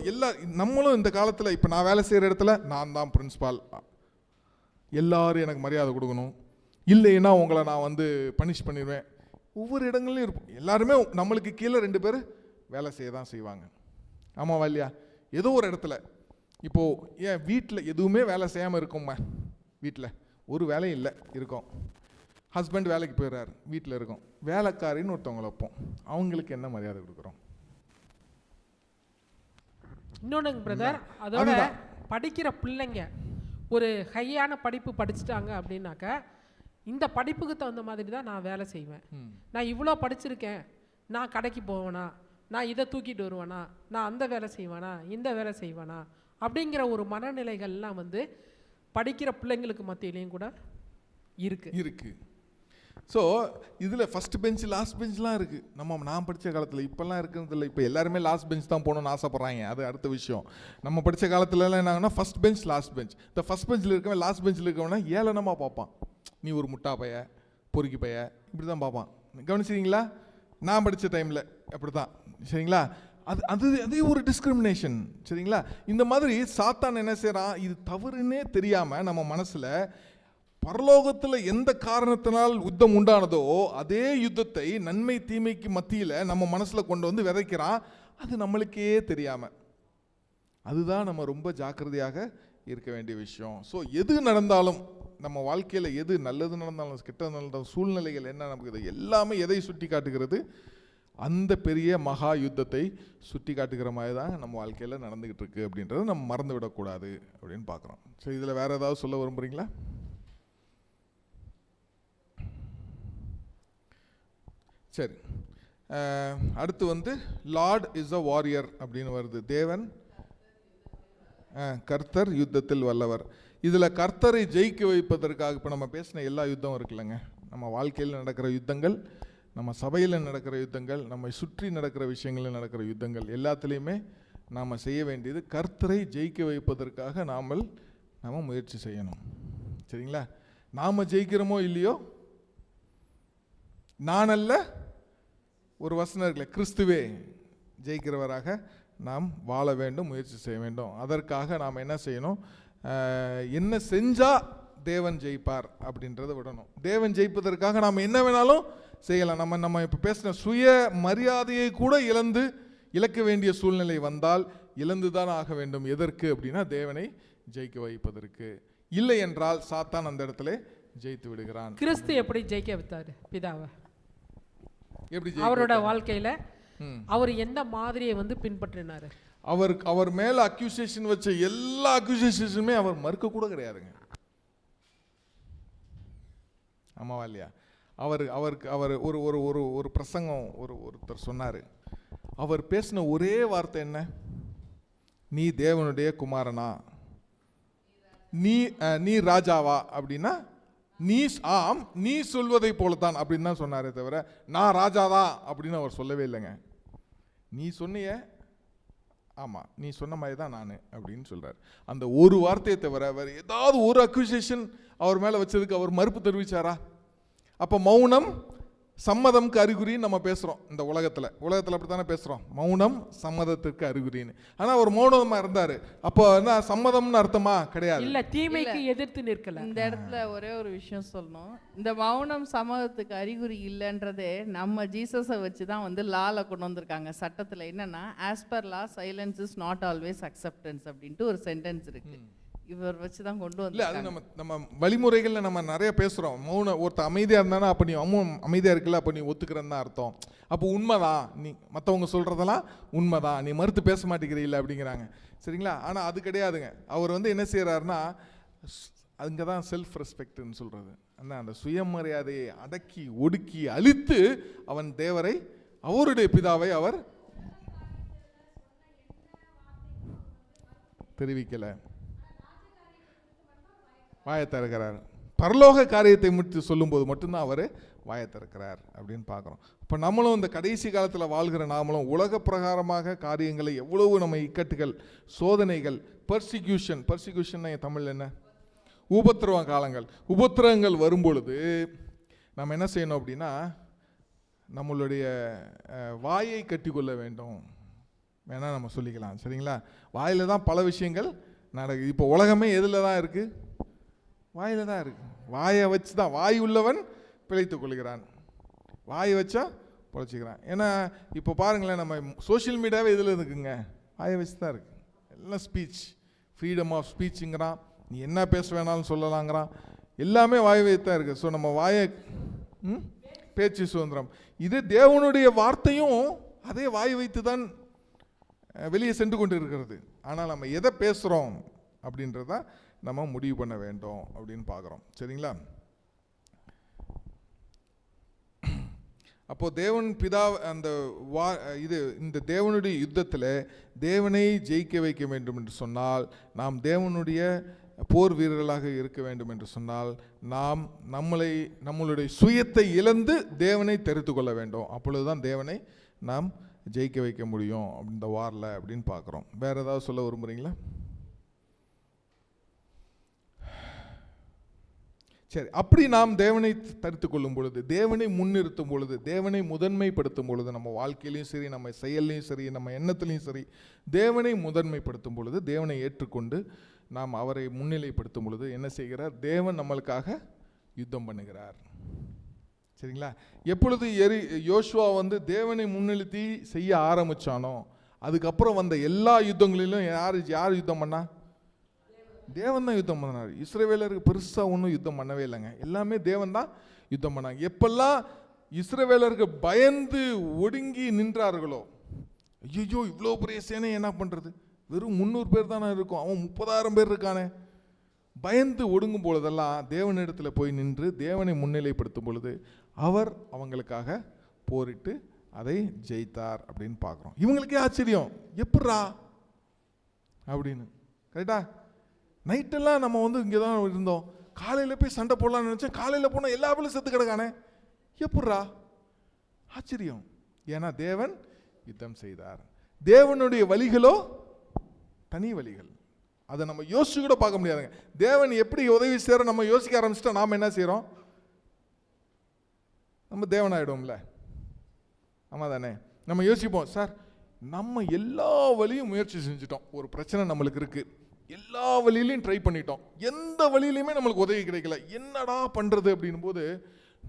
நம்மளும் இந்த காலத்தில், இப்போ நான் வேலை செய்கிற இடத்துல நான் தான் பிரின்ஸ்பால், எல்லாரும் எனக்கு மரியாதை கொடுக்கணும், இல்லைன்னா உங்களை நான் வந்து பனிஷ் பண்ணிடுவேன். ஒவ்வொரு இடங்கள்லையும் இருப்போம், எல்லாருமே நம்மளுக்கு கீழே 2 பேர் வேலை செய்ய தான் செய்வாங்க. ஆமாவா இல்லையா? ஏதோ ஒரு இடத்துல இப்போது ஏன் வீட்டில் எதுவுமே வேலை செய்யாமல் இருக்கோம்மா, வீட்டில் ஒரு வேலையும் இல்லை இருக்கோம், ஹஸ்பண்ட் வேலைக்கு போயிடுறாரு, வீட்டில் இருக்கோம், வேலைக்காரின்னு ஒருத்தவங்களை வைப்போம், அவங்களுக்கு என்ன மரியாதை கொடுக்குறோம்? இன்னொன்றுங்க பிரதர், அதோட படிக்கிற பிள்ளைங்க ஒரு ஹையான படிப்பு படிச்சுட்டாங்க அப்படின்னாக்கா இந்த படிப்புக்கு தகுந்த மாதிரி தான் நான் வேலை செய்வேன். நான் இவ்வளோ படிச்சிருக்கேன், நான் கடைக்கு போவேனா, நான் இதை தூக்கிட்டு வருவேனா, நான் அந்த வேலை செய்வேனா, இந்த வேலை செய்வேனா அப்படிங்கிற ஒரு மனநிலைகள்லாம் வந்து படிக்கிற பிள்ளைங்களுக்கு மத்தியிலையும் கூட இருக்கு. ஸோ இதில் ஃபஸ்ட் பெஞ்ச் லாஸ்ட் பெஞ்ச்லாம் இருக்குது. நான் படித்த காலத்தில் இப்போல்லாம் இருக்கிறது இல்லை. இப்போ எல்லாருமே லாஸ்ட் பெஞ்ச் தான் போகணுன்னு ஆசைப்பட்றாங்க, அது அடுத்த விஷயம். நம்ம படித்த காலத்துலலாம் என்னாங்கன்னா ஃபஸ்ட் பெஞ்ச் லாஸ்ட் பெஞ்ச். இந்த ஃபஸ்ட் பெஞ்சில் இருக்கவன் லாஸ்ட் பெஞ்சில் இருக்கவனா ஏளனமாக பார்ப்பான், நீ ஒரு முட்டா பைய, பொறுக்கி பைய, இப்படி தான் பார்ப்பான். கவனிச்சிங்களா? நான் படித்த டைமில் அப்படி தான், சரிங்களா? அதே ஒரு டிஸ்கிரிமினேஷன், சரிங்களா? இந்த மாதிரி சாத்தான் என்ன செய்கிறான், இது தவறுன்னே தெரியாமல் நம்ம மனசில் பரலோகத்தில் எந்த காரணத்தினால் யுத்தம் உண்டானதோ அதே யுத்தத்தை நன்மை தீமைக்கு மத்தியில் நம்ம மனசில் கொண்டு வந்து விதைக்கிறான், அது நம்மளுக்கே தெரியாமல். அதுதான் நம்ம ரொம்ப ஜாக்கிரதையாக இருக்க வேண்டிய விஷயம். ஸோ எது நடந்தாலும் நம்ம வாழ்க்கையில் எது நல்லது நடந்தாலும் கெட்டது நடந்தாலும் சூழ்நிலைகள் என்ன நமக்கு இது எல்லாமே எதை சுட்டி காட்டுகிறது, அந்த பெரிய மகா யுத்தத்தை சுட்டி காட்டுகிற மாதிரி தான் நம்ம வாழ்க்கையில் நடந்துக்கிட்டு இருக்கு அப்படின்றத நம்ம மறந்து விடக்கூடாது அப்படின்னு பார்க்குறோம். ஸோ இதில் வேறு ஏதாவது சொல்ல விரும்புகிறீங்களா? சரி, அடுத்து வந்து லார்ட் இஸ் அ வாரியர் அப்படின்னு வருது. தேவன் கர்த்தர் யுத்தத்தில் வல்லவர். இதில் கர்த்தரை ஜெயிக்க வைப்பதற்காக இப்போ நம்ம பேசின எல்லா யுத்தம் இருக்குல்லங்க, நம்ம வாழ்க்கையில் நடக்கிற யுத்தங்கள், நம்ம சபையில் நடக்கிற யுத்தங்கள், நம்ம சுற்றி நடக்கிற விஷயங்களில் நடக்கிற யுத்தங்கள் எல்லாத்துலேயுமே நாம் செய்ய வேண்டியது கர்த்தரை ஜெயிக்க வைப்பதற்காக நாம் முயற்சி செய்யணும். சரிங்களா? நாம் ஜெயிக்கிறோமோ இல்லையோ, நானல்ல, ஒரு வசனம் இருக்குல்ல, கிறிஸ்துவே ஜெயிக்கிறவராக நாம் வாழ வேண்டும், முயற்சி செய்ய வேண்டும். அதற்காக நாம் என்ன செய்யணும், என்ன செஞ்சால் தேவன் ஜெயிப்பார் அப்படின்றத விடணும். தேவன் ஜெயிப்பதற்காக நாம் என்ன வேணாலும் செய்யலாம். நம்ம இப்போ பேசின சுய மரியாதையை கூட இழக்க வேண்டிய சூழ்நிலை வந்தால் இழந்து தான் ஆக வேண்டும். எதற்கு அப்படின்னா தேவனை ஜெயிக்க வைப்பதற்கு. இல்லை என்றால் சாத்தான் அந்த இடத்துல ஜெயித்து விடுகிறான். கிறிஸ்து எப்படி ஜெயிக்க வைத்தார் பிதாவை? எப்படி அவரோட வாழ்க்கையில அவர் எந்த மாதிரியை வந்து பின்பற்றினாரு? அவர் மேல அக்யூசேஷன் வச்ச எல்லா அக்யூசேஷனுமே அவர் மறுக்க கூட கிடையாதுங்க. ஆமாவா இல்லையா? அவருக்கு ஒரு ஒரு ஒரு ஒரு பிரசங்கம் ஒருத்தர் சொன்னாரு. அவர் பேசின ஒரே வார்த்தை என்ன, நீ தேவனுடைய குமாரனா, நீ ராஜாவா அப்படின்னா நீ சொல்வதை போலத்தான் அப்படின்னு தான் சொன்னாரே தவிர நான் ராஜாதான் அப்படின்னு அவர் சொல்லவே இல்லைங்க. நீ சொன்னிய, ஆமாம் நீ சொன்ன மாதிரி தான் நான் அப்படின்னு சொல்கிறார். அந்த ஒரு வார்த்தையை தவிர வேறு ஏதாவது ஒரு அக்யூசேஷன் அவர் மேலே வச்சதுக்கு அவர் மறுப்பு தெரிவித்தாரா? அப்போ மௌனம் சம்மதம்க்கு அறிகுறின்னு நம்ம பேசுகிறோம். இந்த உலகத்தில் அப்படி தானே பேசுகிறோம், மௌனம் சம்மதத்திற்கு அறிகுறின்னு. ஆனால் அவர் மௌனமாக இருந்தார். அப்போ என்ன சம்மதம்னு அர்த்தமா? கிடையாது. இல்லை, தீமைக்கு எதிர்த்து நிற்கல. இந்த இடத்துல ஒரே ஒரு விஷயம் சொல்லணும். இந்த மௌனம் சம்மதத்துக்கு அறிகுறி இல்லைன்றதே நம்ம ஜீசஸை வச்சு தான் வந்து லால கொண்டு வந்திருக்காங்க. சட்டத்தில் என்னன்னா, as per law silence is not always acceptance அப்படின்ட்டு ஒரு சென்டென்ஸ் இருக்கு. இவர் வச்சு தான் கொண்டு வந்து. இல்லை, அது நம்ம வழிமுறைகளில் நம்ம நிறைய பேசுகிறோம். மௌன ஒருத்தர் அமைதியாக இருந்தானா அப்போ நீ அமைதியாக இருக்கல, அப்போ நீ ஒத்துக்கிறன்னு தான் அர்த்தம். அப்போ உண்மைதான், நீ மற்றவங்க சொல்கிறதெல்லாம் உண்மைதான், நீ மறுத்து பேச மாட்டேங்கிறீல்ல அப்படிங்கிறாங்க. சரிங்களா? ஆனால் அது கிடையாதுங்க. அவர் வந்து என்ன செய்கிறாருன்னா, அங்கே தான் செல்ஃப் ரெஸ்பெக்ட்னு சொல்கிறது. அந்த சுயமரியாதையை அடக்கி ஒடுக்கி அழித்து அவன் தேவரை, அவருடைய பிதாவை அவர் தெரிவிக்கலை, வாயை திறக்கிறார். பரலோக காரியத்தை முடித்து சொல்லும்போது மட்டும்தான் அவர் வாயை திறக்கிறார் அப்படின்னு பார்க்குறோம். இப்போ நம்மளும் இந்த கடைசி காலத்தில் வாழ்கிற நாமளும் உலக பிரகாரமாக காரியங்களை எவ்வளவு நம்ம இக்கட்டுகள், சோதனைகள், பர்சிக்யூஷன் என் தமிழ் என்ன, உபத்திரவ காலங்கள், உபத்திரவங்கள் வரும்பொழுது நம்ம என்ன செய்யணும் அப்படின்னா, நம்மளுடைய வாயை கட்டிக்கொள்ள வேண்டும் வேணால் நம்ம சொல்லிக்கலாம். சரிங்களா? வாயில் தான் பல விஷயங்கள் நடக்குது. இப்போ உலகமே எதில் தான் இருக்குது? வாயில் தான் இருக்குது. வாயை வச்சு தான், வாய் உள்ளவன் பிழைத்து கொள்கிறான், வாயை வச்சா பொழைச்சிக்கிறான். ஏன்னா இப்போ பாருங்களேன், நம்ம சோஷியல் மீடியாவே இதில் இருக்குங்க. வாயை வச்சு தான் இருக்குது. எல்லாம் ஸ்பீச், ஃப்ரீடம் ஆஃப் ஸ்பீச்சுங்கிறான், நீ என்ன பேச வேணாலும் சொல்லலாங்கிறான், எல்லாமே வாய் வைத்து தான் இருக்குது. ஸோ நம்ம வாயை பேச்சு சுதந்திரம், இது தேவனுடைய வார்த்தையும் அதே வாய் வைத்து தான் வெளியே சென்று கொண்டு இருக்கிறது. ஆனால் நம்ம எதை பேசுகிறோம் அப்படின்றத நம்ம முடிவு பண்ண வேண்டும் அப்படின்னு பார்க்குறோம். சரிங்களா? அப்போது தேவன் பிதா அந்த இந்த தேவனுடைய யுத்தத்தில் தேவனை ஜெயிக்க வைக்க வேண்டும் என்று சொன்னால், நாம் தேவனுடைய போர் வீரர்களாக இருக்க வேண்டும் என்று சொன்னால், நாம் நம்மளுடைய சுயத்தை இழந்து தேவனை தெரிந்து கொள்ள வேண்டும். அப்பொழுதுதான் தேவனை நாம் ஜெயிக்க வைக்க முடியும் இந்த வாரில் அப்படின்னு பார்க்குறோம். வேறு ஏதாவது சொல்ல விரும்புகிறீங்களா? சரி, அப்படி நாம் தேவனை தரித்து கொள்ளும் பொழுது, தேவனை முன்னிறுத்தும் பொழுது, தேவனை முதன்மைப்படுத்தும் பொழுது, நம்ம வாழ்க்கையிலையும் சரி, நம்ம செயல்லையும் சரி, நம்ம எண்ணத்துலையும் சரி, தேவனை முதன்மைப்படுத்தும் பொழுது, தேவனை ஏற்றுக்கொண்டு நாம் அவரை முன்னிலைப்படுத்தும் பொழுது என்ன செய்கிறார்? தேவன் நம்மளுக்காக யுத்தம் பண்ணுகிறார். சரிங்களா? எப்பொழுது யோசுவா தேவனை முன்னிறுத்தி செய்ய ஆரம்பித்தானோ, அதுக்கப்புறம் வந்த எல்லா யுத்தங்களிலும் யார் யுத்தம் பண்ணா? தேவன் தான் யுத்தம் பண்ணார். இஸ்ரவேலருக்கு பெருசாக ஒன்றும் யுத்தம் பண்ணவே இல்லைங்க, எல்லாமே தேவன் தான் யுத்தம் பண்ணாங்க. எப்பெல்லாம் இஸ்ரவேலருக்கு பயந்து ஒடுங்கி நின்றார்களோ, ஐயோ இவ்வளோ பெரிய சேனை என்ன பண்ணுறது, வெறும் 300 பேர் தானே இருக்கும், அவன் 30,000 பேர் இருக்கானே, பயந்து ஒடுங்கும் பொழுதெல்லாம் தேவனிடத்தில் போய் நின்று தேவனை முன்னிலைப்படுத்தும் பொழுது அவர் அவங்களுக்காக போரிட்டு அதை ஜெயித்தார் அப்படின்னு பார்க்குறோம். இவங்களுக்கே ஆச்சரியம், எப்பட்றா அப்படின்னு. கரெக்டா? நைட்டெல்லாம் நம்ம இங்கே தான் இருந்தோம், காலையில் போய் சண்டை போடலான்னு நினச்சேன், காலையில் போனால் எல்லா பேரும் செத்து கிடக்கானே, எப்பட்றா? ஆச்சரியம். ஏன்னா தேவன் யுத்தம் செய்தார். தேவனுடைய வழிகளோ தனி வழிகள், அதை நம்ம யோசிச்சு கூட பார்க்க முடியாதுங்க. தேவன் எப்படி உதவி செய்கிற நம்ம யோசிக்க ஆரம்பிச்சிட்டா நாம் என்ன செய்கிறோம்? நம்ம தேவன் ஆகிடுவோம்ல. ஆமாம் தானே? நம்ம யோசிப்போம், சார் நம்ம எல்லா வழியும் முயற்சி செஞ்சிட்டோம், ஒரு பிரச்சனை நம்மளுக்கு இருக்குது, எல்லா வழியிலையும் ட்ரை பண்ணிட்டோம், எந்த வழியிலையுமே நம்மளுக்கு உதவி கிடைக்கல, என்னடா பண்ணுறது அப்படின்னும் போது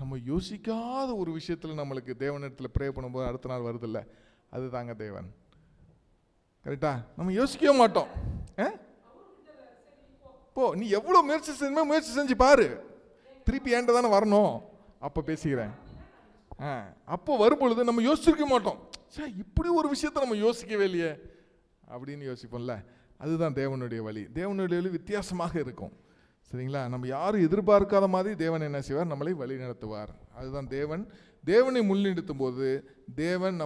நம்ம யோசிக்காத ஒரு விஷயத்தில் நம்மளுக்கு தேவனிடத்தில் ப்ரே பண்ணும்போது அடுத்த நாள் வருதில்ல, அது தாங்க தேவன். கரெக்டா? நம்ம யோசிக்கவே மாட்டோம். நீ எவ்வளோ முயற்சி செஞ்சு பாரு, திருப்பி ஏன்ட்ட தானே வரணும், அப்போ பேசிக்கிறேன். அப்போ வரும்பொழுது நம்ம யோசிச்சிருக்க மாட்டோம், சார் இப்படி ஒரு விஷயத்தை நம்ம யோசிக்கவே இல்லையே அப்படின்னு யோசிப்போம்ல. அதுதான் தேவனுடைய வழி. தேவனுடைய வழி வித்தியாசமாக இருக்கும். சரிங்களா? நம்ம யாரும் எதிர்பார்க்காத மாதிரி தேவன் என்ன செய்வார்? நம்மளை வழி நடத்துவார். அதுதான் தேவனை முன்னிறுத்தும் போது தேவன்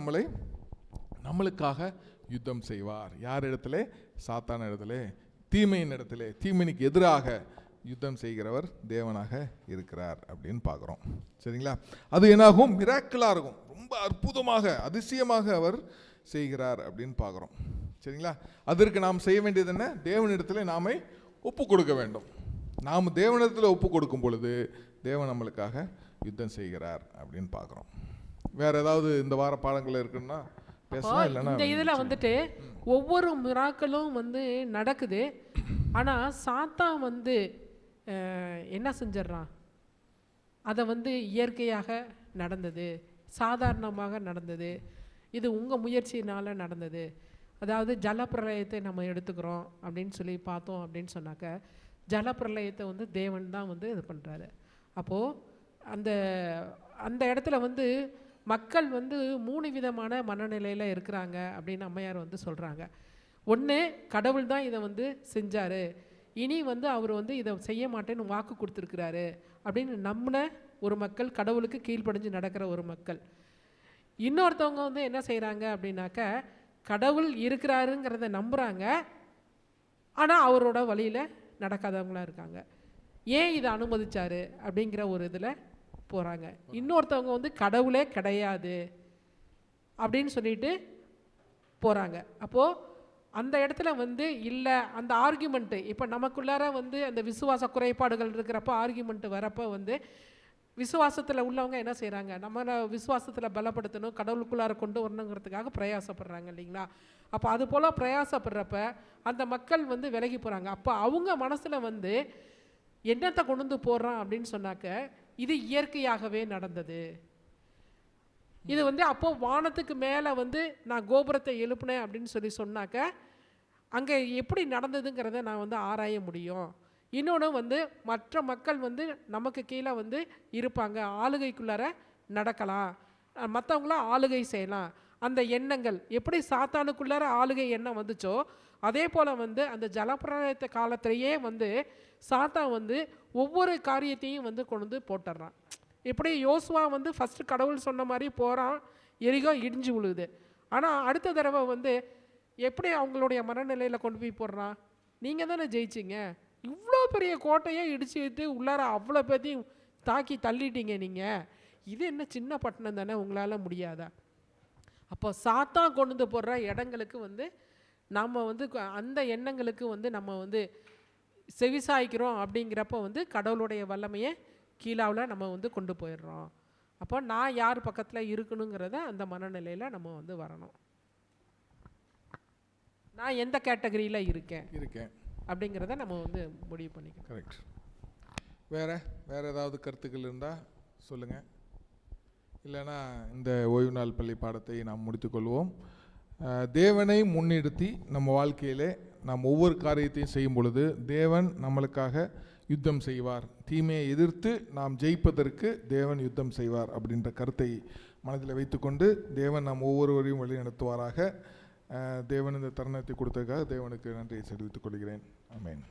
நம்மளுக்காக யுத்தம் செய்வார். யார் இடத்துல? சாத்தான இடத்துல, தீமையின் இடத்துல, தீமைக்கு எதிராக யுத்தம் செய்கிறவர் தேவனாக இருக்கிறார் அப்படின்னு பார்க்குறோம். சரிங்களா? அது என்னாகும்? மிராக்கிளாக இருக்கும், ரொம்ப அற்புதமாக அதிசயமாக அவர் செய்கிறார் அப்படின்னு பார்க்குறோம். சரிங்களா? அதற்கு நாம் செய்ய வேண்டியது என்ன? தேவனிடத்தில் நாமே ஒப்பு கொடுக்க வேண்டும். நாம் தேவனிடத்தில் ஒப்பு கொடுக்கும் பொழுது தேவன் நம்மளுக்காக யுத்தம் செய்கிறார் அப்படின்னு பார்க்குறோம். வேற ஏதாவது இந்த வார பாடங்கள் இருக்குன்னா பேசலாம். இல்லைன்னா இந்த இதில் ஒவ்வொரு மிராக்களும் நடக்குது. ஆனால் சாத்தான் என்ன செஞ்சிடறான்? அதை இயற்கையாக நடந்தது, சாதாரணமாக நடந்தது, இது உங்கள் முயற்சியினால் நடந்தது. அதாவது ஜலப்பிரளயத்தை நம்ம எடுத்துக்கிறோம் அப்படின்னு சொல்லி பார்த்தோம் அப்படின்னு சொன்னாக்க, ஜலப்பிரளயத்தை தேவன் தான் இது பண்ணுறாரு. அப்போது அந்த இடத்துல மக்கள் 3 விதமான மனநிலையில் இருக்கிறாங்க அப்படின்னு அம்மையார் சொல்கிறாங்க. ஒன்று, கடவுள் தான் இதை செஞ்சார், இனி அவர் இதை செய்ய மாட்டேன்னு வாக்கு கொடுத்துருக்கிறாரு அப்படின்னு நம்பின ஒரு மக்கள், கடவுளுக்கு கீழ்ப்படிஞ்சு நடக்கிற ஒரு மக்கள். இன்னொருத்தவங்க என்ன செய்கிறாங்க அப்படின்னாக்க, கடவுள் இருக்கிறாருங்கிறத நம்புகிறாங்க, ஆனால் அவரோட வழியில் நடக்காதவங்களாக இருக்காங்க. ஏன் இதை அனுமதிச்சாரு அப்படிங்கிற ஒரு இதில் போகிறாங்க. இன்னொருத்தவங்க கடவுளே கிடையாது அப்படின்னு சொல்லிட்டு போகிறாங்க. அப்போது அந்த இடத்துல இல்லை, அந்த ஆர்கியூமெண்ட்டு இப்போ நமக்குள்ளார அந்த விசுவாச குறைபாடுகள் இருக்கிறப்ப ஆர்கியூமெண்ட்டு வரப்போ விசுவாசத்தில் உள்ளவங்க என்ன செய்கிறாங்க? நம்ம விசுவாசத்தில் பலப்படுத்தணும், கடவுளுக்குள்ளார கொண்டு வரணுங்கிறதுக்காக பிரயாசப்படுறாங்க இல்லைங்களா? அப்போ அது போல் பிரயாசப்படுறப்ப அந்த மக்கள் விலகி போகிறாங்க. அப்போ அவங்க மனசில் என்னத்தை கொண்டு போடுறான் அப்படின்னு சொன்னாக்க, இது இயற்கையாகவே நடந்தது, இது வந்து அப்போது வானத்துக்கு மேலே வந்து நான் கோபுரத்தை எழுப்புனேன் அப்படின்னு சொல்லி சொன்னாக்க அங்கே எப்படி நடந்ததுங்கிறத நான் வந்து ஆராய முடியும். இன்னொன்று வந்து மற்ற மக்கள் வந்து நமக்கு கீழே வந்து இருப்பாங்க, ஆளுகைக்குள்ளார நடக்கலாம், மற்றவங்களாம் ஆளுகை செய்யலாம். அந்த எண்ணங்கள் எப்படி சாத்தானுக்குள்ளார ஆளுகை எண்ணம் வந்துச்சோ அதே போல் வந்து அந்த ஜலப்பிரளயத்த காலத்திலேயே வந்து சாத்தான் வந்து ஒவ்வொரு காரியத்தையும் வந்து கொண்டு வந்து போட்டுடுறான். எப்படி யோசுவா வந்து ஃபஸ்ட்டு கடவுள் சொன்ன மாதிரி போகிறான், எரிகோ இடிஞ்சு விழுகுது. ஆனால் அடுத்த தடவை வந்து எப்படி அவங்களுடைய மனநிலையில் கொண்டு போய் போடுறான், நீங்கள் தானே ஜெயிச்சிங்க, இவ்வளோ பெரிய கோட்டையை இடிச்சுட்டு உள்ளார அவ்வளோ பேர்த்தையும் தாக்கி தள்ளிட்டீங்க நீங்கள், இது என்ன சின்ன பட்டணம் தானே, உங்களால் முடியாதா? அப்போ சாத்தான் கொண்டு வந்து போடுற இடங்களுக்கு வந்து நம்ம வந்து அந்த எண்ணங்களுக்கு வந்து நம்ம வந்து செவிசாய்க்கிறோம். அப்படிங்கிறப்ப வந்து கடவுளுடைய வல்லமையை கீழாவில் நம்ம வந்து கொண்டு போயிடுறோம். அப்போ நான் யார் பக்கத்தில் இருக்கணுங்கிறத அந்த மனநிலையில் நம்ம வந்து வரணும். நான் எந்த கேட்டகரியில் இருக்கேன் அப்படிங்கிறத நம்ம வந்து முடிவு பண்ணிக்கணும். கரெக்ட். வேற ஏதாவது கருத்துக்கள் இருந்தால் சொல்லுங்கள். இல்லைன்னா இந்த ஓய்வு நாள் பள்ளி பாடத்தை நாம் முடித்துக்கொள்வோம். தேவனை முன்னிறுத்தி நம்ம வாழ்க்கையிலே நாம் ஒவ்வொரு காரியத்தையும் செய்யும் பொழுது தேவன் நம்மளுக்காக யுத்தம் செய்வார். தீமையை எதிர்த்து நாம் ஜெயிப்பதற்கு தேவன் யுத்தம் செய்வார் அப்படின்ற கருத்தை மனதில் வைத்துக்கொண்டு தேவன் நாம் ஒவ்வொருவரையும் வழி நடத்துவாராக. தேவன் இந்த தருணத்தை கொடுத்ததுக்காக தேவனுக்கு நன்றியை தெரிவித்துக் கொள்கிறேன். ஆமென்.